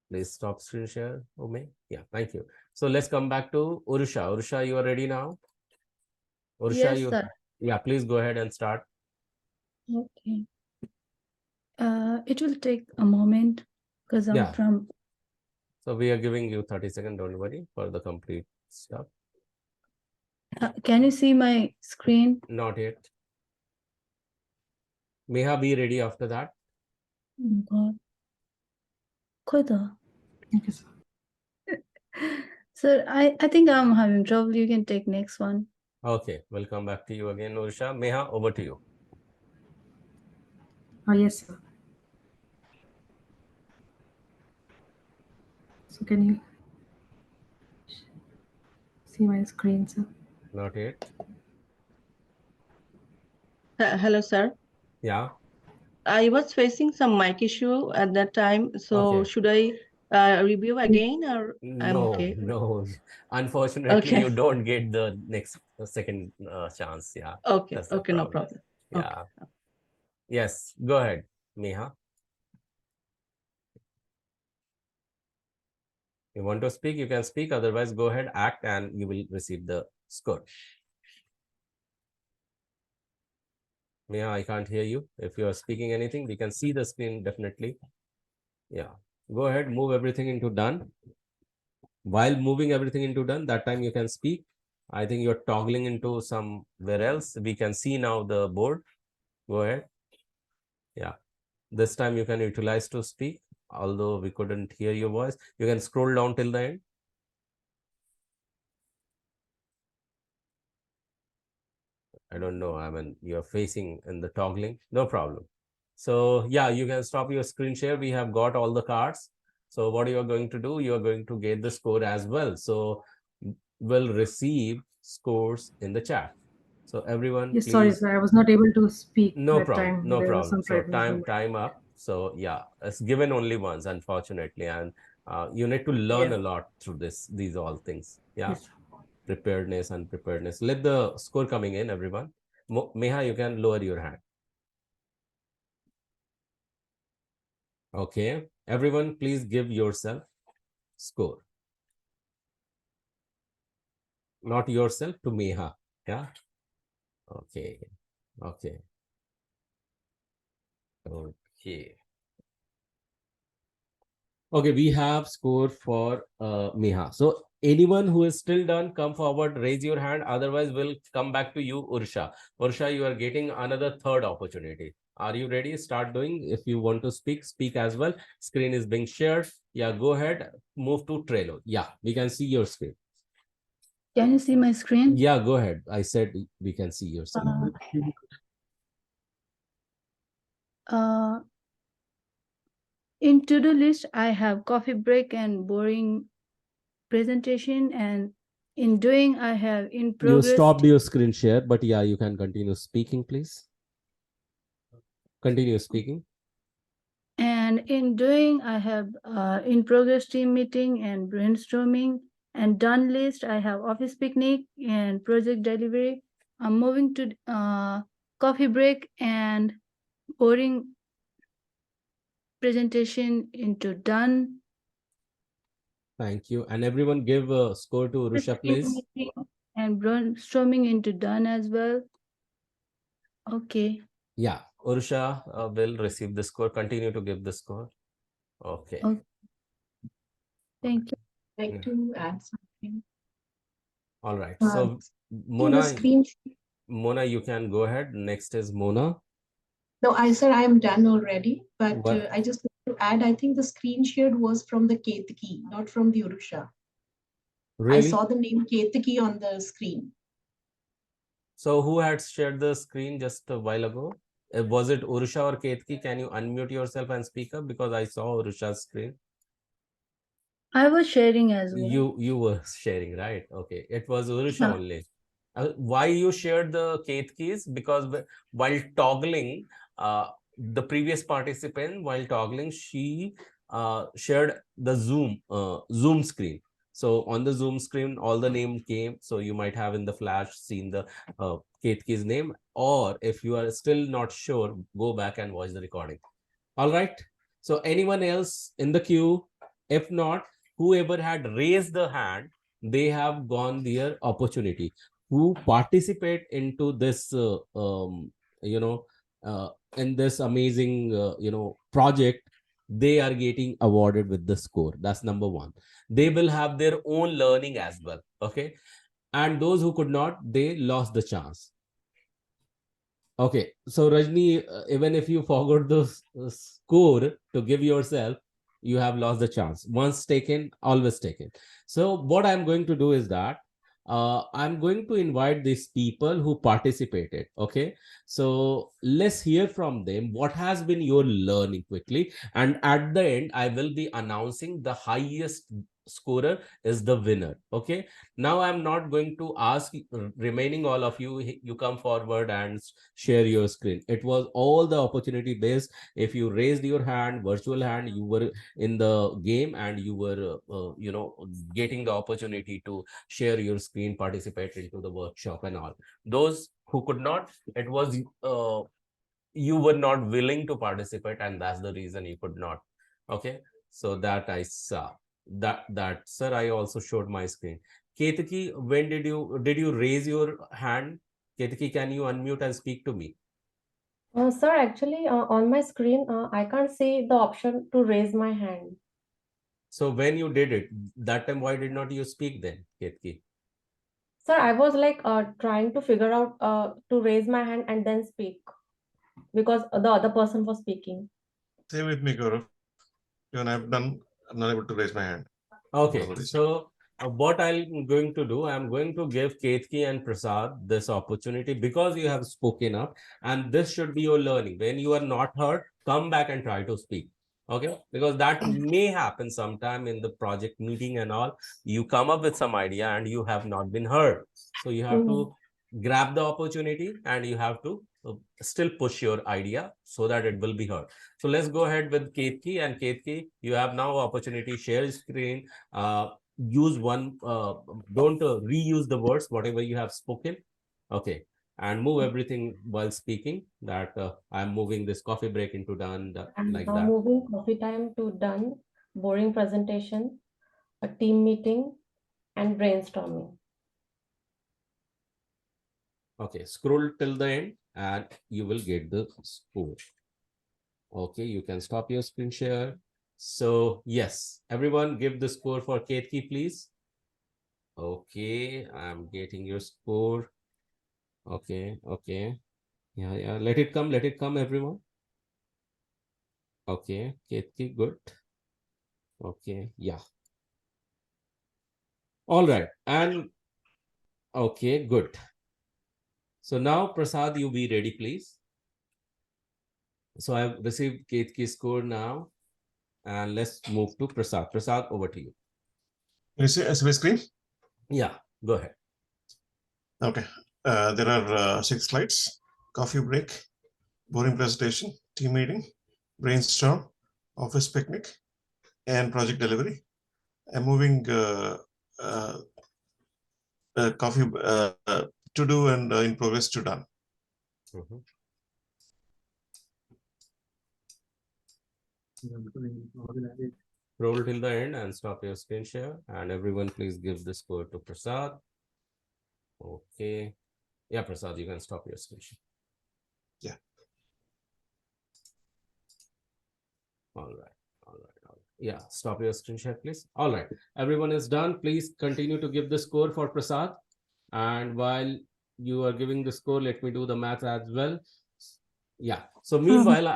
Please stop screen share, Ume. Yeah, thank you. So let's come back to Urusha. Urusha, you are ready now? Urusha, Yes, you. sir. Yeah, please go ahead and start. Okay. It will take a moment because I'm from. So we are giving you 30 seconds, don't worry, for the complete stuff. Can you see my screen? Not yet. Meha, be ready after that. Oh God. Koida. Okay, sir. Sir, I think I'm having trouble. You can take next one. Okay, we'll come back to you again, Ursha. Meha, over to you. Oh, yes, sir. So can you see my screen, sir? Not yet. Hello, sir. Yeah. I was facing some mic issue at that time. So Okay. should I review again or I'm okay? No. Unfortunately, Okay. you don't get the next second chance. Yeah. Okay. That's the Okay. No problem. problem. Yeah. Okay. Yes. Go ahead, Meha. You want to speak, you can speak. Otherwise, go ahead, act, and you will receive the score. Meha, I can't hear you. If you are speaking anything, we can see the screen definitely. Yeah. Go ahead, move everything into done. While moving everything into done, that time you can speak. I think you're toggling into somewhere else. We can see now the board. Go ahead. Yeah. This time you can utilize to speak, although we couldn't hear your voice. You can scroll down till the end. I don't know. I mean, you're facing in the toggling. No problem. So yeah, you can stop your screen share. We have got all the cards. So what you are going to do, you are going to get the score as well. So we'll receive scores in the chat. So everyone, Yes, please. sorry, sir. I was not able to speak No that problem. time. No There was problem. some So problem. time up. So yeah, it's given only once, unfortunately, and you need to learn Yes. a lot through these all things. Yeah, Yes. preparedness and preparedness. Let the score coming in, everyone. Meha, you can lower your hand. Okay, everyone, please give yourself score. Not yourself, to Meha. Yeah. Okay. Okay. Okay. Okay, we have score for Meha. So anyone who is still done, come forward, raise your hand. Otherwise, we'll come back to you, Ursha. Ursha, you are getting another third opportunity. Are you ready? Start doing. If you want to speak, speak as well. Screen is being shared. Yeah, go ahead. Move to Trello. Yeah, we can see your screen. Can you see my screen? Yeah, go ahead. I said we can see your screen. In to-do list, I have coffee break and boring presentation, and in doing, I have in progress. You stopped your screen share, but yeah, you can continue speaking, please. Continue speaking. And in doing, I have in progress team meeting and brainstorming, and done list, I have office picnic and project delivery. I'm moving to coffee break and boring presentation into done. Thank you. And everyone give a score to Rusha, please. And brainstorming into done as well. Okay. Yeah, Urusha will receive the score. Continue to give the score. Okay. Thank you. I'd like to add something. All right. So Mona, you can go ahead. Next is Mona. No, I'm done already, but I just want to add, I think the screen shared was from the Ketki, not from the Urusha. Really? I saw the name Ketki on the screen. So who had shared the screen just a while ago? Was it Urusha or Ketki? Can you unmute yourself and speak up? Because I saw Urusha's screen. I was sharing as well. You were sharing, right? Okay. It was Urusha only. Why you shared the keys? Because while toggling, the previous participant, while toggling, she shared the Zoom screen. So on the Zoom screen, all the name came. So you might have in the flash seen the Ketki's name. Or if you are still not sure, go back and watch the recording. All right. So anyone else in the queue? If not, whoever had raised the hand, they have gone their opportunity. Who participate into this, in this amazing, project, they are getting awarded with the score. That's number one. They will have their own learning as well. Okay. And those who could not, they lost the chance. Okay, so Rajni, even if you forgot the score to give yourself, you have lost the chance. Once taken, always taken. So what I'm going to do is that I'm going to invite these people who participated. Okay, so let's hear from them. What has been your learning quickly? And at the end, I will be announcing the highest scorer is the winner. Okay, now I'm not going to ask remaining all of you, you come forward and share your screen. It was all the opportunity based. If you raised your hand, virtual hand, you were in the game and you were getting the opportunity to share your screen, participate into the workshop and all. Those who could not, it was you were not willing to participate, and that's the reason you could not. Okay, so that I saw that sir, I also showed my screen. Ketaki, when did you raise your hand? Ketaki, can you unmute and speak to me? Sir, actually, on my screen, I can't see the option to raise my hand. So when you did it, that time, why did not you speak then, Ketki? Sir, I was like trying to figure out to raise my hand and then speak because the other person was speaking. Same with me, Gaurav. Even I'm not able to raise my hand. Okay, so what I'm going to do, I'm going to give Ketki and Prasad this opportunity because you have spoken up, and this should be your learning. When you are not heard, come back and try to speak. Okay, because that may happen sometime in the project meeting and all. You come up with some idea and you have not been heard. So you have to grab the opportunity and you have to still push your idea so that it will be heard. So let's go ahead with Ketki, and Ketki, you have now opportunity, share screen, use one, don't reuse the words, whatever you have spoken. Okay, and move everything while speaking. That I'm moving this coffee break into done, like Now that. moving coffee time to done, boring presentation, a team meeting, and brainstorming. Okay, scroll till the end and you will get the score. Okay, you can stop your screen share. So yes, everyone give the score for Ketki, please. Okay, I'm getting your score. Okay, okay. Yeah, let it come, everyone. Okay, Ketki, good. Okay, yeah. All right, and okay, good. So now, Prasad, you be ready, please. So I've received Ketki's score now, and let's move to Prasad. Prasad, over to you. Can you see my screen? Yeah, go ahead. Okay. There are 6 slides: coffee break, boring presentation, team meeting, brainstorm, office picnic, and project delivery. I'm moving coffee to do and in progress to done. Roll till the end and stop your screen share. And everyone, please give the score to Prasad. Okay. Yeah, Prasad, you can stop your screen share. Yeah. All right. Yeah, stop your screen share, please. All right. Everyone is done. Please continue to give the score for Prasad. And while you are giving the score, let me do the math as well. Yeah. So meanwhile,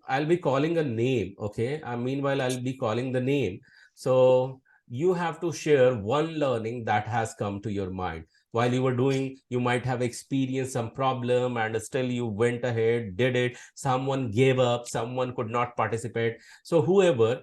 I'll be calling a name. Okay. Meanwhile, I'll be calling the name. So you have to share one learning that has come to your mind while you were doing. You might have experienced some problem and still you went ahead, did it. Someone gave up, someone could not participate. So whoever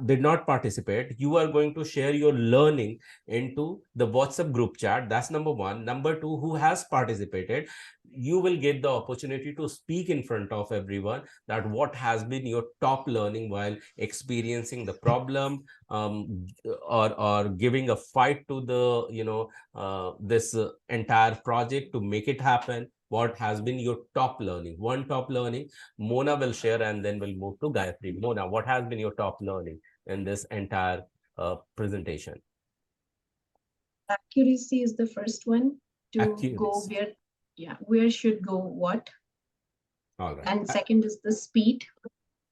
did not participate, you are going to share your learning into the WhatsApp group chat. That's number one. Number two, who has participated, you will get the opportunity to speak in front of everyone that what has been your top learning while experiencing the problem, or giving a fight to the this entire project to make it happen. What has been your top learning? One top learning Mona will share, and then we'll move to Gayatri. Mona, what has been your top learning in this entire presentation? Accuracy is the first one, to Accuracy. Go where should go what. All right. And second is the speed.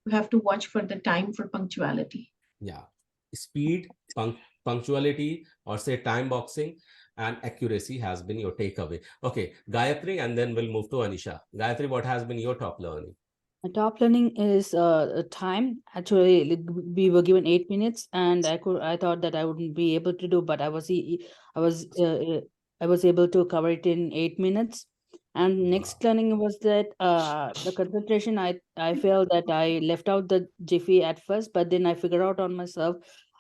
You have to watch for the time for punctuality. Yeah, speed, punctuality, or say time boxing, and accuracy has been your takeaway. Okay, Gayatri, and then we'll move to Anisha. Gayatri, what has been your top learning? Top learning is time. Actually, we were given 8 minutes, and I thought that I wouldn't be able to do, but I was able to cover it in 8 minutes. And next learning was that the concentration. I felt that I left out the Jiffy at first, but then I figured out on myself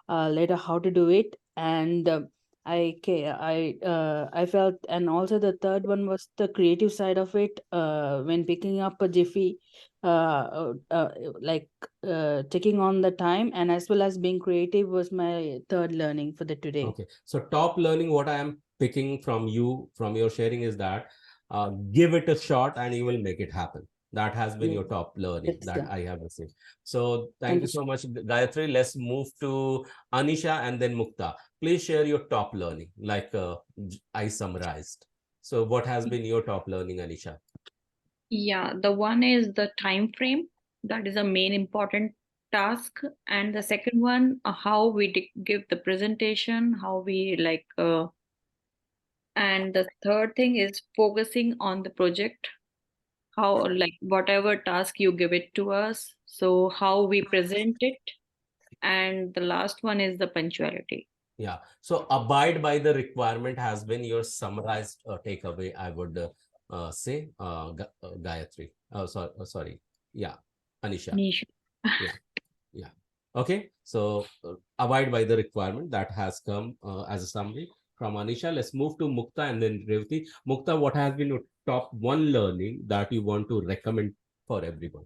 later how to do it, and I felt. And also the third one was the creative side of it. When picking up a Jiffy, taking on the time and as well as being creative was my third learning for the today. Okay, so top learning, what I am picking from you, from your sharing, is that give it a shot and you will make it happen. That has been your top learning that I have received. So thank you so much, Gayatri. Let's move to Anisha and then Mukta. Please share your top learning, like I summarized. So what has been your top learning, Anisha? Yeah, the one is the time frame. That is a main important task. And the second one, how we give the presentation, how we and the third thing is focusing on the project, how whatever task you give it to us, so how we present it. And the last one is the punctuality. Yeah. So abide by the requirement has been your summarized takeaway, I would say, Gayatri. Oh, sorry. Yeah, Anisha. Yeah. Yeah. Okay. So abide by the requirement that has come as a summary from Anisha. Let's move to Mukta and then Revati. Mukta, what has been your top one learning that you want to recommend for everyone?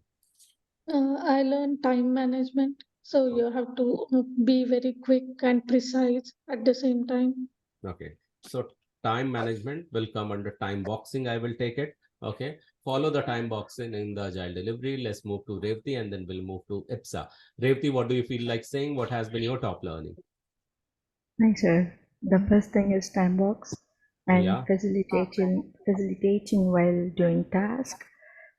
I learned time management. So you have to be very quick and precise at the same time. Okay. So time management will come under time boxing. I will take it. Okay. Follow the time boxing in the agile delivery. Let's move to Revati and then we'll move to IPSA. Revati, what do you feel like saying? What has been your top learning? Thanks, sir. The first thing is time box and Yeah. facilitating while doing task.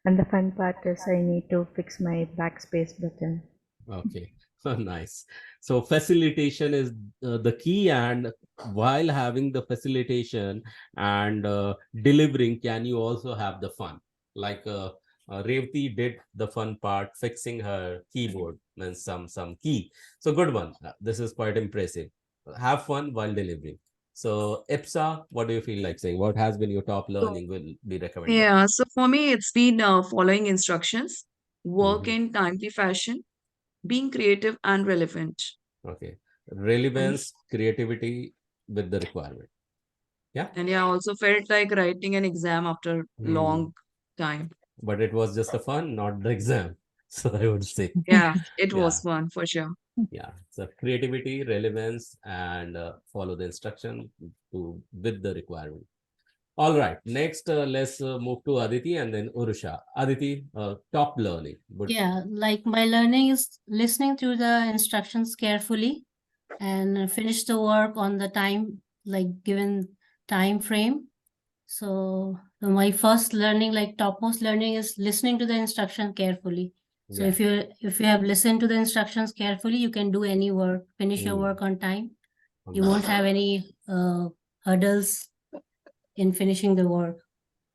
And the fun part is I need to fix my backspace button. Okay. Nice. So facilitation is the key, and while having the facilitation and delivering, can you also have the fun? Like Revati did the fun part, fixing her keyboard and some key. So good one. This is quite impressive. Have fun while delivering. So IPSA, what do you feel like saying? What has been your top learning will be recommended? Yeah, so for me, it's been following instructions, work in timely fashion, being creative and relevant. Okay. Relevance, creativity with the requirement. Yeah. And yeah, I also felt like writing an exam after long time. But it was just a fun, not the exam. So I would say. Yeah, it was fun for sure. Yeah. So creativity, relevance, and follow the instruction with the requirement. All right. Next, let's move to Aditi and then Urusha. Aditi, top learning. Yeah, like my learning is listening to the instructions carefully and finish the work on the time, like given time frame. So my first learning, like topmost learning, is listening to the instruction carefully. So if you have listened to the instructions carefully, you can do any work, finish your work on time. You won't have any hurdles in finishing the work.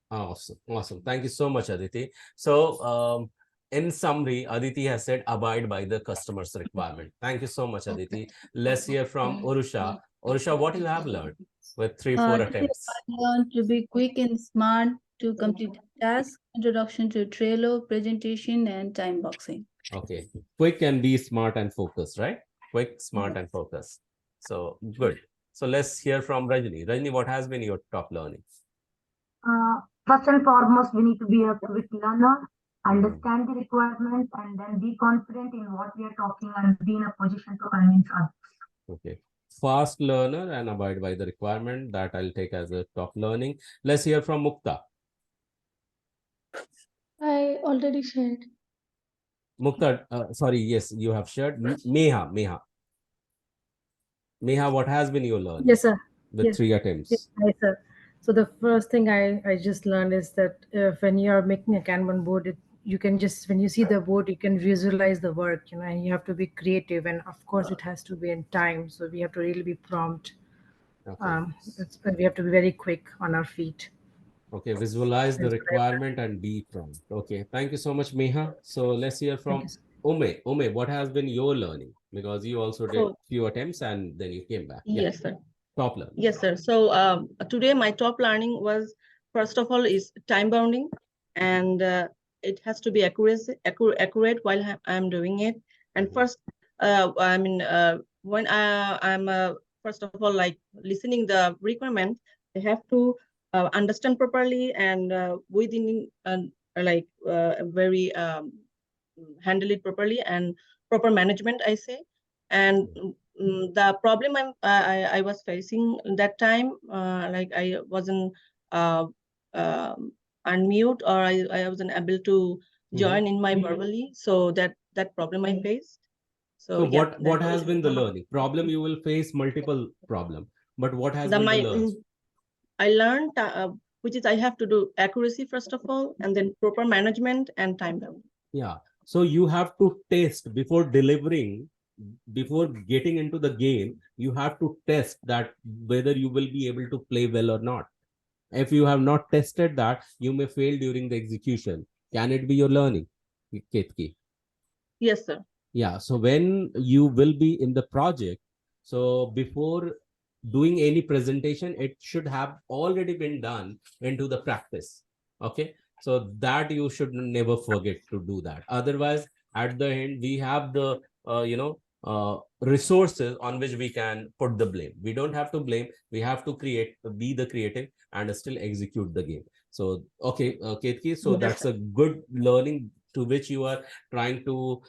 Awesome. Awesome. Thank you so much, Aditi. So in summary, Aditi has said abide by the customer's requirement. Thank you so much, Aditi. Let's hear from Urusha. Urusha, what you have learned with 3-4 attempts? I learned to be quick and smart to complete the task, introduction to Trello, presentation, and time boxing. Okay. Quick and be smart and focused, right? Quick, smart, and focused. So good. So let's hear from Rajni. Rajni, what has been your top learning? First and foremost, we need to be a quick learner, understand the requirements, and then be confident in what we are talking and be in a position to convince others. Okay. Fast learner and abide by the requirement. That I'll take as a top learning. Let's hear from Mukta. I already shared. Mukta, sorry, yes, you have shared. Meha, what has been your learning? Yes, sir. With 3 attempts. Yes, sir. So the first thing I just learned is that when you are making a Kanban board, you can just, when you see the board, you can visualize the work, and you have to be creative. And of course, it has to be in time. So we have to really be prompt. Okay. We have to be very quick on our feet. Okay, visualize the That's what I've requirement and be prompt. Okay, thank you so much, Meha. So let's hear Thank from you. Ume. Ume, what has been your learning? Because you also did So, few attempts and then you came back. Yeah, yes, sir. top learning. Yes, sir. So today my top learning was, first of all, is time bounding, and it has to be accurate while I'm doing it. And first, I mean, when I'm first of all, like, listening the requirement, I have to understand properly and within like very handle it properly and proper management, I say. And the problem I was facing that time, like I wasn't uh, unmute, or I wasn't able to join in my verbally, so that problem I faced. So So yeah, what that has was been the learning? Problem, you will face multiple problem, but what has the been the my learn? I learned which is I have to do accuracy first of all, and then proper management and time bound. Yeah. So you have to test before delivering, before getting into the game, you have to test that whether you will be able to play well or not. If you have not tested that, you may fail during the execution. Can it be your learning, Ketki? Yes, sir. Yeah. So when you will be in the project, so before doing any presentation, it should have already been done into the practice. Okay. So that you should never forget to do that. Otherwise, at the end, we have the, resources on which we can put the blame. We don't have to blame. We have to be the creative and still execute the game. So, okay, Ketki, so Yes, that's sir. a good learning to which you are trying to,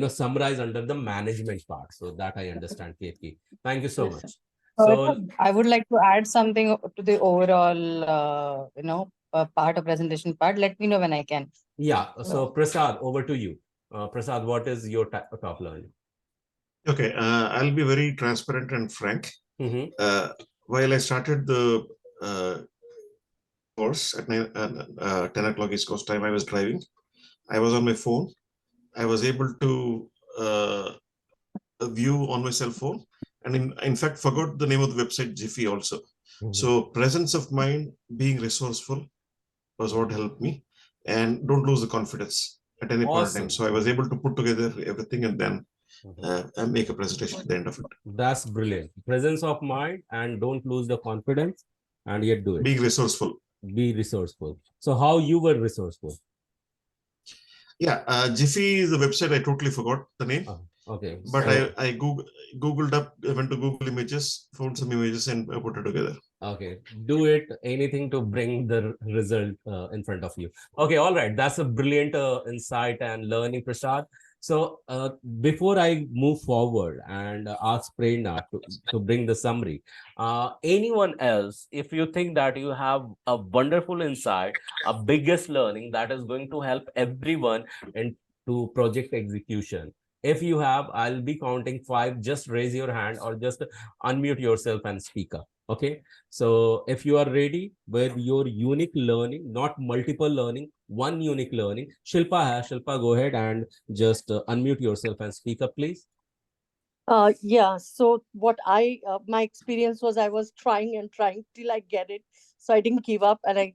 summarize under the management part. So that I understand, Ketki. Thank you so Yes, sir. much. So I would like to add something to the overall, part of presentation part. Let me know when I can. yeah, so Prasad, over to you. Prasad, what is your top learning? Okay, I'll be very transparent and frank. While I started the course at 10 o'clock East Coast time, I was driving. I was on my phone. I was able to view on my cell phone, and in fact forgot the name of the website Jiffy also. So presence of mind, being resourceful was what helped me, and don't lose the confidence at any point in time. So I was able to put together everything and then and make a presentation at the end of it. That's brilliant. Presence of mind and don't lose the confidence, and yet do it. Being resourceful. Be resourceful. So how you were resourceful? Yeah, Jiffy is the website. I totally forgot the name. Okay. But so, I Googled up, I went to Google Images, found some images and put it together. Okay, do it, anything to bring the result in front of you. Okay, all right. That's a brilliant insight and learning, Prasad. So before I move forward and ask Prerna to bring the summary, anyone else, if you think that you have a wonderful insight, a biggest learning that is going to help everyone into project execution, if you have, I'll be counting 5. Just raise your hand or just unmute yourself and speak up. Okay. So if you are ready with your unique learning, not multiple learning, one unique learning, Shilpa, go ahead and just unmute yourself and speak up, please. Yeah, so what my experience was, I was trying and trying till I get it. So I didn't give up, and I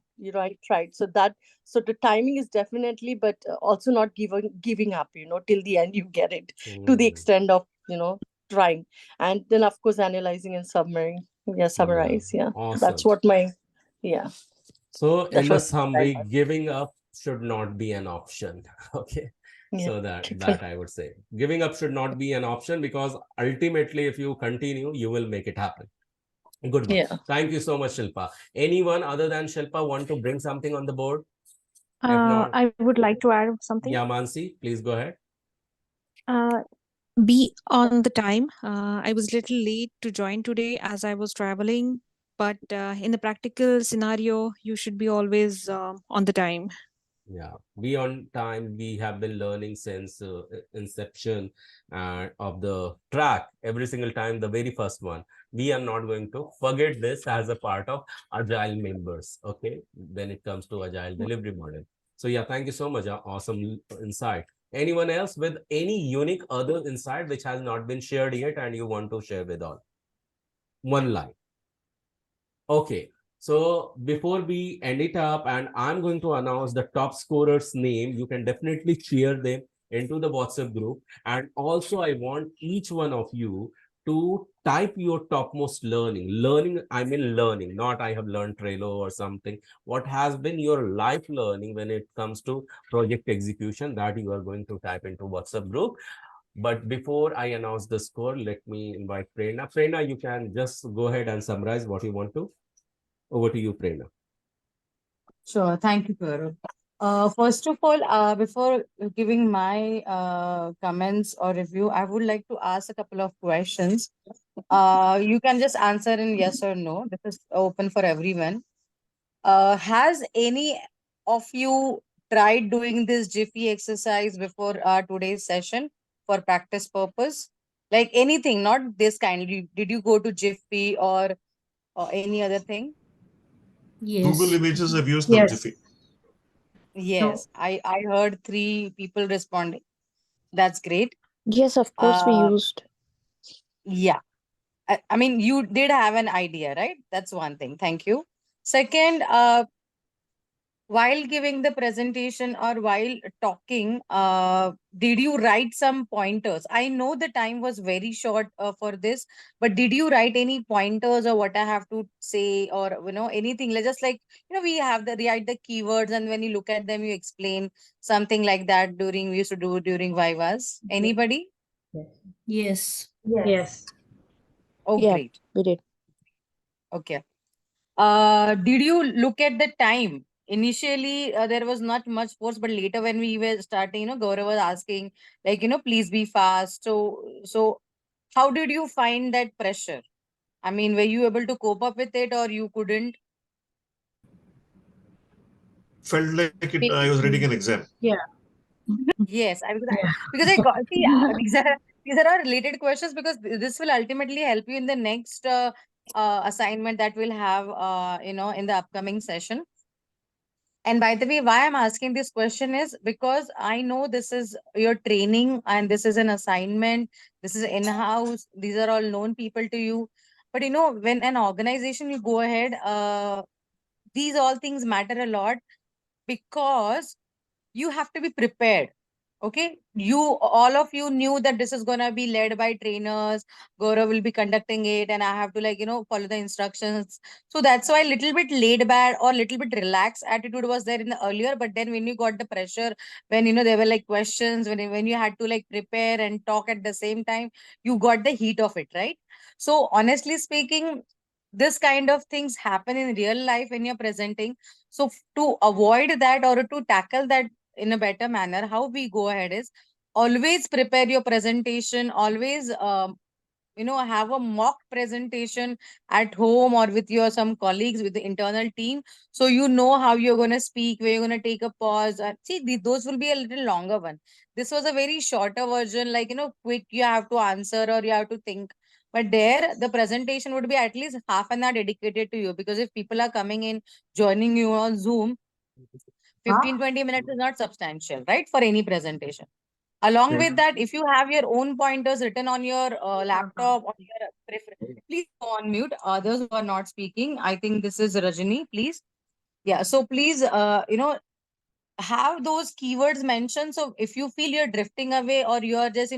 tried. So the timing is definitely, but also not giving up, till the end you get it, to the extent of, trying. And then of course analyzing and summarize. Yeah. Awesome. That's what yeah. So That in the was summary, giving up should not be an option. Okay. Yeah, So that I would say giving up should not be an option, because ultimately if you continue, you will make it happen. Good one. Yeah. Thank you so much, Shilpa. Anyone other than Shilpa want to bring something on the board? If not, I would like to add something. yeah, Mansi, please go ahead. Be on the time. I was little late to join today as I was traveling, but in the practical scenario, you should be always on the time. Yeah, be on time. We have been learning since inception of the track every single time, the very first one. We are not going to forget this as a part of Agile members, okay, when it comes to Agile delivery model. So yeah, thank you so much. Awesome insight. Anyone else with any unique other insight which has not been shared yet and you want to share with all? One line. Okay. So before we end it up, and I'm going to announce the top scorers' name, you can definitely cheer them into the WhatsApp group. And also, I want each one of you to type your topmost learning. Learning, I mean learning, not I have learned Trello or something. What has been your life learning when it comes to project execution that you are going to type into WhatsApp group. But before I announce the score, let me invite Prerna. Prerna, you can just go ahead and summarize what you want to. Over to you, Prerna. Sure. Thank you, Gaurav. First of all, before giving my comments or review, I would like to ask a couple of questions. You can just answer in yes or no. This is open for everyone. Has any of you tried doing this Jiffy exercise before today's session for practice purpose? Like anything, not this kind. Did you go to Jiffy or any other thing? Google Yes. Images have used the Jiffy. Yes, I heard 3 people responding. That's great. Yes, of course we used. Yeah. I mean, you did have an idea, right? That's one thing. Thank you. Second, while giving the presentation or while talking, did you write some pointers? I know the time was very short for this, but did you write any pointers or what I have to say or anything? Just like we have the write the keywords and when you look at them, you explain something like that. We used to do during Vivas. Anybody? Yes. Yes. Oh, Yeah, great. we did. Okay. Did you look at the time? Initially, there was not much force, but later when we were starting, Gaurav was asking, like, please be fast. So how did you find that pressure? I mean, were you able to cope up with it or you couldn't? Felt like I was reading an exam. Yeah. Yes, because I got see, these are all related questions because this will ultimately help you in the next assignment that we'll have in the upcoming session. And by the way, why I'm asking this question is because I know this is your training and this is an assignment. This is in-house. These are all known people to you. But when an organization you go ahead, these all things matter a lot because you have to be prepared. Okay, all of you knew that this is gonna be led by trainers. Gaurav will be conducting it, and I have to follow the instructions. So that's why little bit laid back or little bit relaxed attitude was there in the earlier. But then when you got the pressure, when there were like questions, when you had to prepare and talk at the same time, you got the heat of it, right? So honestly speaking, this kind of things happen in real life when you're presenting. So to avoid that or to tackle that in a better manner, how we go ahead is always prepare your presentation, always have a mock presentation at home or with your some colleagues with the internal team, so you know how you're going to speak, where you're going to take a pause. See, those will be a little longer one. This was a very shorter version, quick, you have to answer or you have to think. But there the presentation would be at least half an hour dedicated to you, because if people are coming in joining you on Zoom, 15-20 minutes is not substantial, right, for any presentation. Along with that, if you have your own pointers written on your laptop or your preference, please go on mute. Others who are not speaking, I think this is Rajini, please. Yeah, so please, have those keywords mentioned. So if you feel you're drifting away or you're just,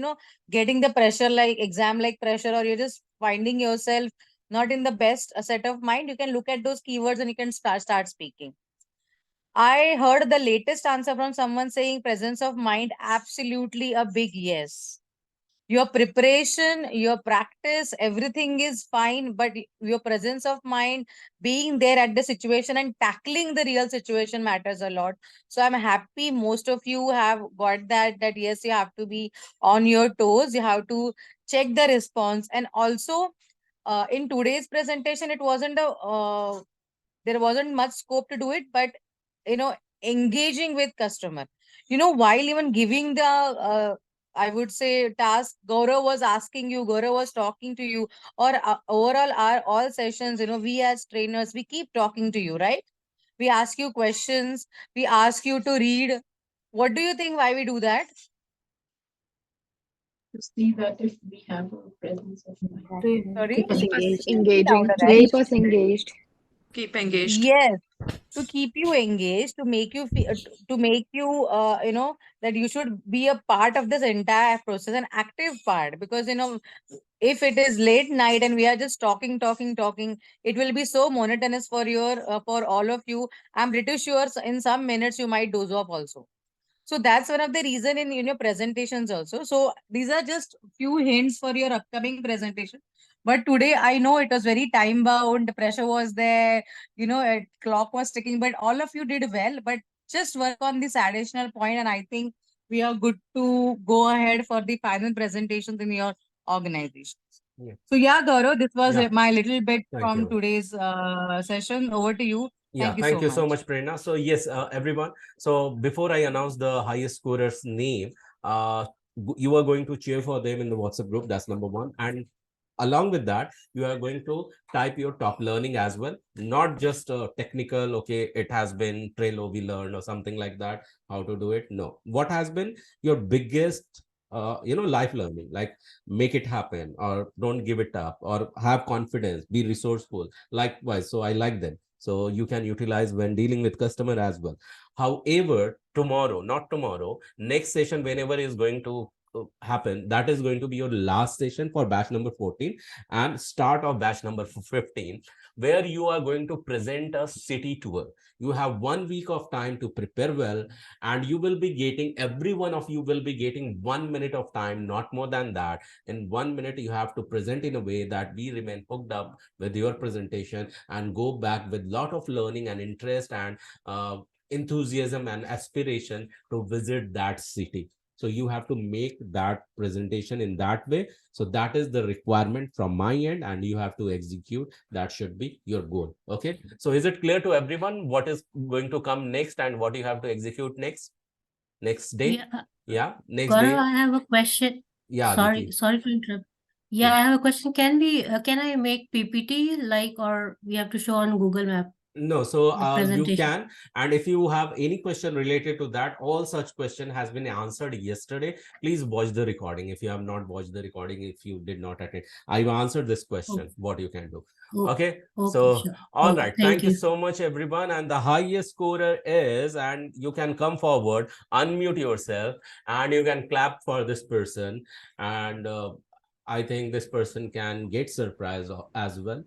getting the pressure like exam like pressure, or you're just finding yourself not in the best set of mind, you can look at those keywords and you can start speaking. I heard the latest answer from someone saying presence of mind, absolutely a big yes. Your preparation, your practice, everything is fine, but your presence of mind, being there at the situation and tackling the real situation matters a lot. So I'm happy most of you have got that yes, you have to be on your toes, you have to check the response. And also in today's presentation, it wasn't there wasn't much scope to do it, but engaging with customer, while even giving the I would say task, Gaurav was asking you, Gaurav was talking to you, or overall our all sessions, we as trainers, we keep talking to you, right? We ask you questions, we ask you to read. What do you think why we do that? To see that if we have a presence of mind. Sorry? Keep us engaged. Engaging, Louder, to right? keep us engaged. Keep engaged. Yes, to keep you engaged, to make you feel, to make you, that you should be a part of this entire process, an active part. Because if it is late night and we are just talking, it will be so monotonous for all of you. I'm pretty sure in some minutes you might doze off also. So that's one of the reason in your presentations also. So these are just few hints for your upcoming presentation. But today I know it was very time bound, the pressure was there, clock was ticking, but all of you did well. But just work on this additional point, and I think we are good to go ahead for the final presentations in your organization. Yeah. So yeah, Gaurav, this was Yeah. my little bit Thank from you. today's session. Over to you. Yeah, thank you so much, Prerna. So yes, everyone. So before I announce the highest scorer's name, you are going to cheer for them in the WhatsApp group. That's number one. And along with that, you are going to type your top learning as well, not just technical. Okay, it has been Trello we learned or something like that, how to do it. No, what has been your biggest life learning, like make it happen or don't give it up or have confidence, be resourceful. Likewise, so I like them. So you can utilize when dealing with customer as well. However, tomorrow, not tomorrow, next session, whenever is going to happen, that is going to be your last session for batch number 14 and start of batch number 15, where you are going to present a city tour. You have 1 week of time to prepare well, and you will be getting, every one of you will be getting 1 minute of time, not more than that. In 1 minute, you have to present in a way that we remain hooked up with your presentation and go back with lot of learning and interest and enthusiasm and aspiration to visit that city. So you have to make that presentation in that way. So that is the requirement from my end, and you have to execute. That should be your goal. Okay. So is it clear to everyone what is going to come next and what you have to execute next day? Yeah. Next Gaurav, day. I have a question. Yeah. Sorry to interrupt. Yeah, I have a question. Can I make PPT or we have to show on Google Map? No, so you presentation. can, and if you have any question related to that, all such question has been answered yesterday. Please watch the recording. If you have not watched the recording, if you did not attend, I've answered this question, what you can do. Okay, so sure. all Okay, right, thank thank you you. so much, everyone. And the highest scorer is, and you can come forward, unmute yourself, and you can clap for this person. And I think this person can get surprise as well.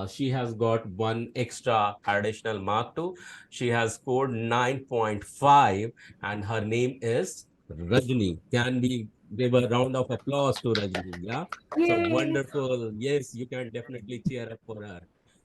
She has got one extra additional mark too. She has scored 9.5 and her name is Rajni. Can we give a round of applause to Rajni? Yeah. So Yay. wonderful. Yes, you can definitely cheer up for her.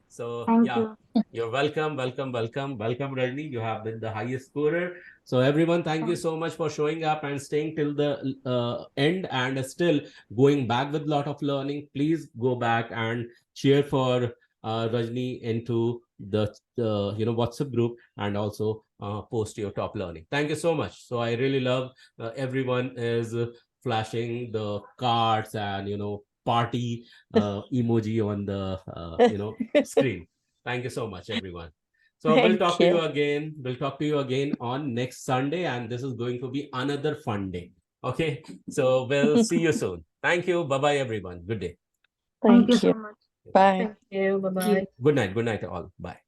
So Thank yeah, you. you're welcome, Rajni. You have been the highest scorer. So everyone, thank you so much for showing up and staying till the end and still going back with a lot of learning. Please go back and cheer for Rajni into the WhatsApp group and also post your top learning. Thank you so much. So I really love everyone is flashing the cards and party emoji on the screen. Thank you so much, everyone. So we'll talk to you again. We'll talk to you again on next Sunday, and this is going to be another fun day. Okay, so we'll see you soon. Thank you. Bye-bye, everyone. Good day. Thank you so much. Bye. Thank you. Bye-bye. Good night. Good night, all. Bye.